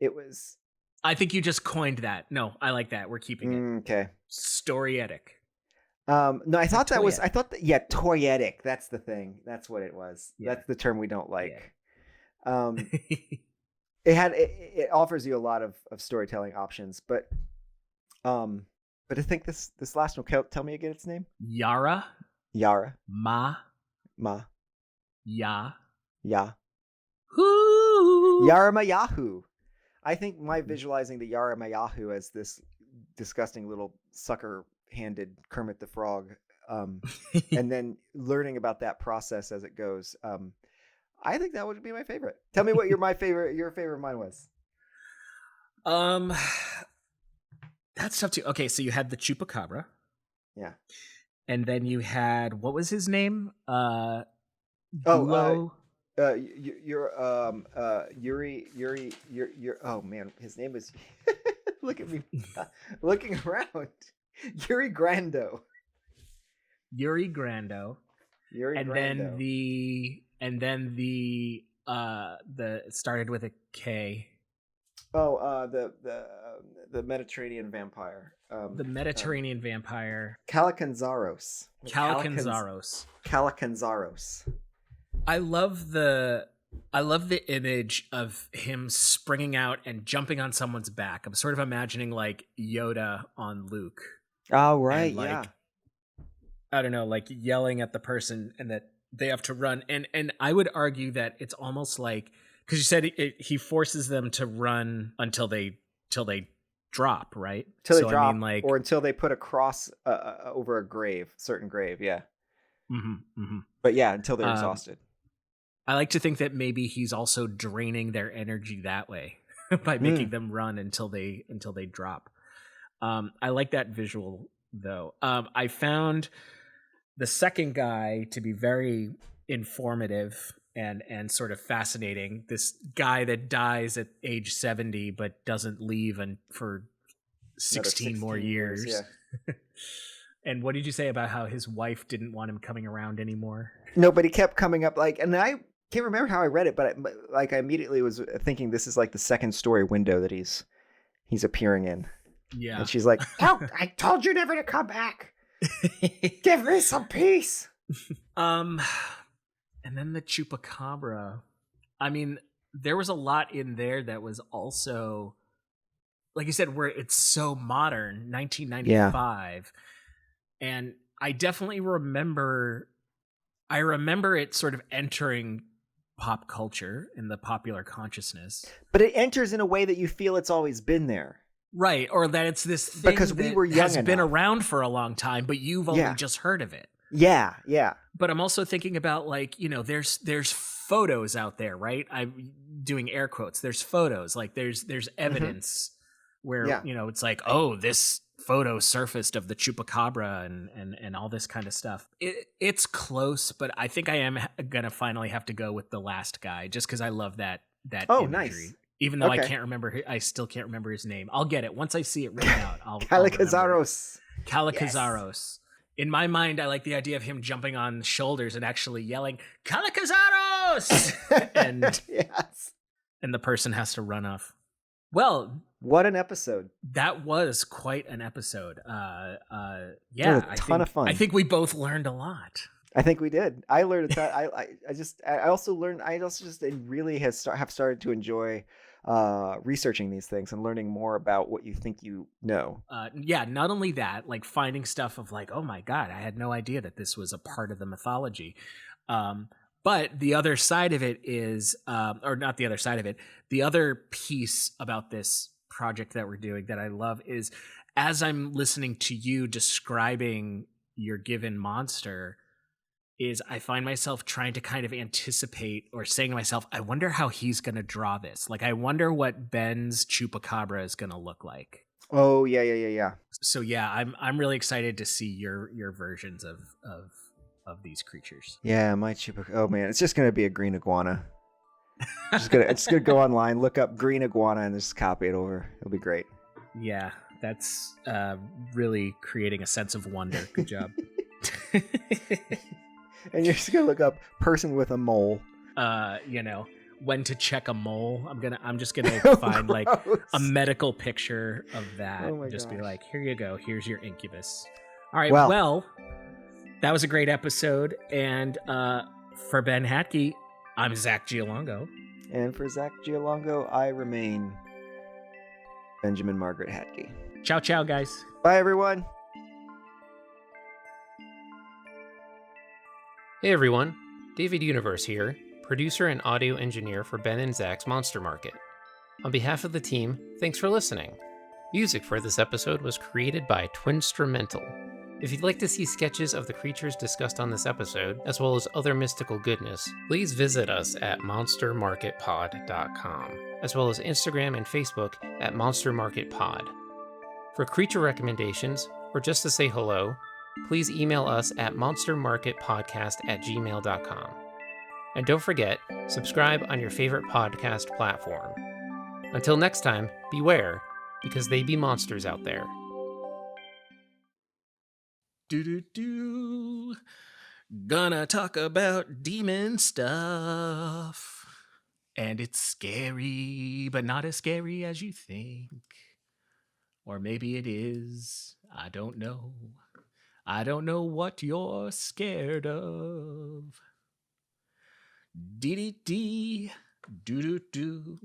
Speaker 2: It was.
Speaker 1: I think you just coined that. No, I like that. We're keeping it.
Speaker 2: Okay.
Speaker 1: Storyetic.
Speaker 2: No, I thought toyetic. That's the thing. That's what it was.
Speaker 1: Yeah.
Speaker 2: That's the term we don't like. Yeah. It offers you a lot of storytelling options, but I think this last one. Tell me again its name.
Speaker 1: Yara. Ma. Ya. Hoo.
Speaker 2: Yaramayahu. I think my visualizing the Yaramayahu as this disgusting little sucker-handed Kermit the Frog, and then learning about that process as it goes. I think that would be my favorite. Tell me what your favorite of mine was.
Speaker 1: That's tough too. Okay, so you had the chupacabra.
Speaker 2: Yeah.
Speaker 1: And then you had, what was his name?
Speaker 2: Yuri. Oh man, his name was. Look at me, looking around. Yuri Grando.
Speaker 1: And then the it started with a K.
Speaker 2: Oh, the Mediterranean vampire.
Speaker 1: The Mediterranean vampire.
Speaker 2: Calacanzaros.
Speaker 1: I love the image of him springing out and jumping on someone's back. I'm sort of imagining like Yoda on Luke.
Speaker 2: Oh, right,
Speaker 1: and,
Speaker 2: yeah.
Speaker 1: I don't know, like yelling at the person and that they have to run. And I would argue that it's almost like, because you said he forces them to run until they drop, right?
Speaker 2: Until they drop, or until they put a cross over a certain grave, yeah. But yeah, until they're exhausted.
Speaker 1: I like to think that maybe he's also draining their energy that way by making them run until they drop. I like that visual though. I found the second guy to be very informative and sort of fascinating. This guy that dies at age 70 but doesn't leave for 16 more years.
Speaker 2: Yeah.
Speaker 1: And what did you say about how his wife didn't want him coming around anymore?
Speaker 2: No, but he kept coming up and I can't remember how I read it, but I immediately was thinking this is like the second story window that he's appearing in.
Speaker 1: Yeah.
Speaker 2: And she's like, "Oh, I told you never to come back. Give me some peace."
Speaker 1: And then the chupacabra. I mean, there was a lot in there that was also, like you said, where it's so modern, 1995. Yeah. And I definitely remember it sort of entering pop culture in the popular consciousness.
Speaker 2: But it enters in a way that you feel it's always been there.
Speaker 1: Right, or that it's this thing
Speaker 2: because we were young
Speaker 1: has been around for a long time, but you've only just heard of it.
Speaker 2: Yeah, yeah.
Speaker 1: But I'm also thinking about like, there's photos out there, right? I'm doing air quotes. There's photos, like there's evidence where it's like, oh, this photo surfaced of the chupacabra and all this kind of stuff. It's close, but I think I am gonna finally have to go with the last guy just because I love that
Speaker 2: Oh,
Speaker 1: imagery.
Speaker 2: nice.
Speaker 1: Even though
Speaker 2: Okay.
Speaker 1: I still can't remember his name. I'll get it once I see it written out. I'll
Speaker 2: Kalikazaros.
Speaker 1: Kalikazaros. In my mind, I like the idea of him jumping on shoulders and actually yelling Kalikazaros, and
Speaker 2: Yes.
Speaker 1: and the person has to run off. Well,
Speaker 2: What an episode.
Speaker 1: that was quite an episode. Yeah,
Speaker 2: It was a ton of fun.
Speaker 1: I think we both learned a lot.
Speaker 2: I think we did. I learned a ton. I also learned. I also just really have started to enjoy researching these things and learning more about what you think you know.
Speaker 1: Yeah, not only that, like finding stuff of like, oh my god, I had no idea that this was a part of the mythology. But the other side of it is, or not the other side of it, the other piece about this project that we're doing that I love is, as I'm listening to you describing your given monster, is I find myself trying to kind of anticipate or saying to myself, I wonder how he's going to draw this. Like, I wonder what Ben's Chupacabra is going to look like.
Speaker 2: Oh yeah.
Speaker 1: So yeah, I'm really excited to see your versions of these creatures.
Speaker 2: Yeah, my Chupacabra. Oh man, it's just gonna be a green iguana. It's gonna go online, look up green iguana, and just copy it over. It'll be great.
Speaker 1: Yeah, that's really creating a sense of wonder. Good job.
Speaker 2: And you're just gonna look up person with a mole.
Speaker 1: When to check a mole. I'm just gonna find like a medical picture of that.
Speaker 2: Oh my
Speaker 1: just
Speaker 2: gosh.
Speaker 1: be like, here you go. Here's your incubus. All right.
Speaker 2: Well.
Speaker 1: Well, that was a great episode. And for Ben Hatke, I'm Zach Giolongo.
Speaker 2: And for Zach Giolongo, I remain Benjamin Margaret Hatke.
Speaker 1: Ciao, ciao, guys.
Speaker 2: Bye, everyone.
Speaker 3: Hey everyone, David Universe here, producer and audio engineer for Ben and Zach's Monster Market. On behalf of the team, thanks for listening. Music for this episode was created by Twinstrumental. If you'd like to see sketches of the creatures discussed on this episode, as well as other mystical goodness, please visit us at monstermarketpod.com, as well as Instagram and Facebook at monstermarketpod. For creature recommendations, or just to say hello, please email us at monstermarketpodcast@gmail.com. And don't forget, subscribe on your favorite podcast platform. Until next time, beware, because they be monsters out there.
Speaker 1: Do gonna talk about demon stuff, and it's scary, but not as scary as you think, or maybe it is. I don't know what you're scared of. Dee dee dee, do do do.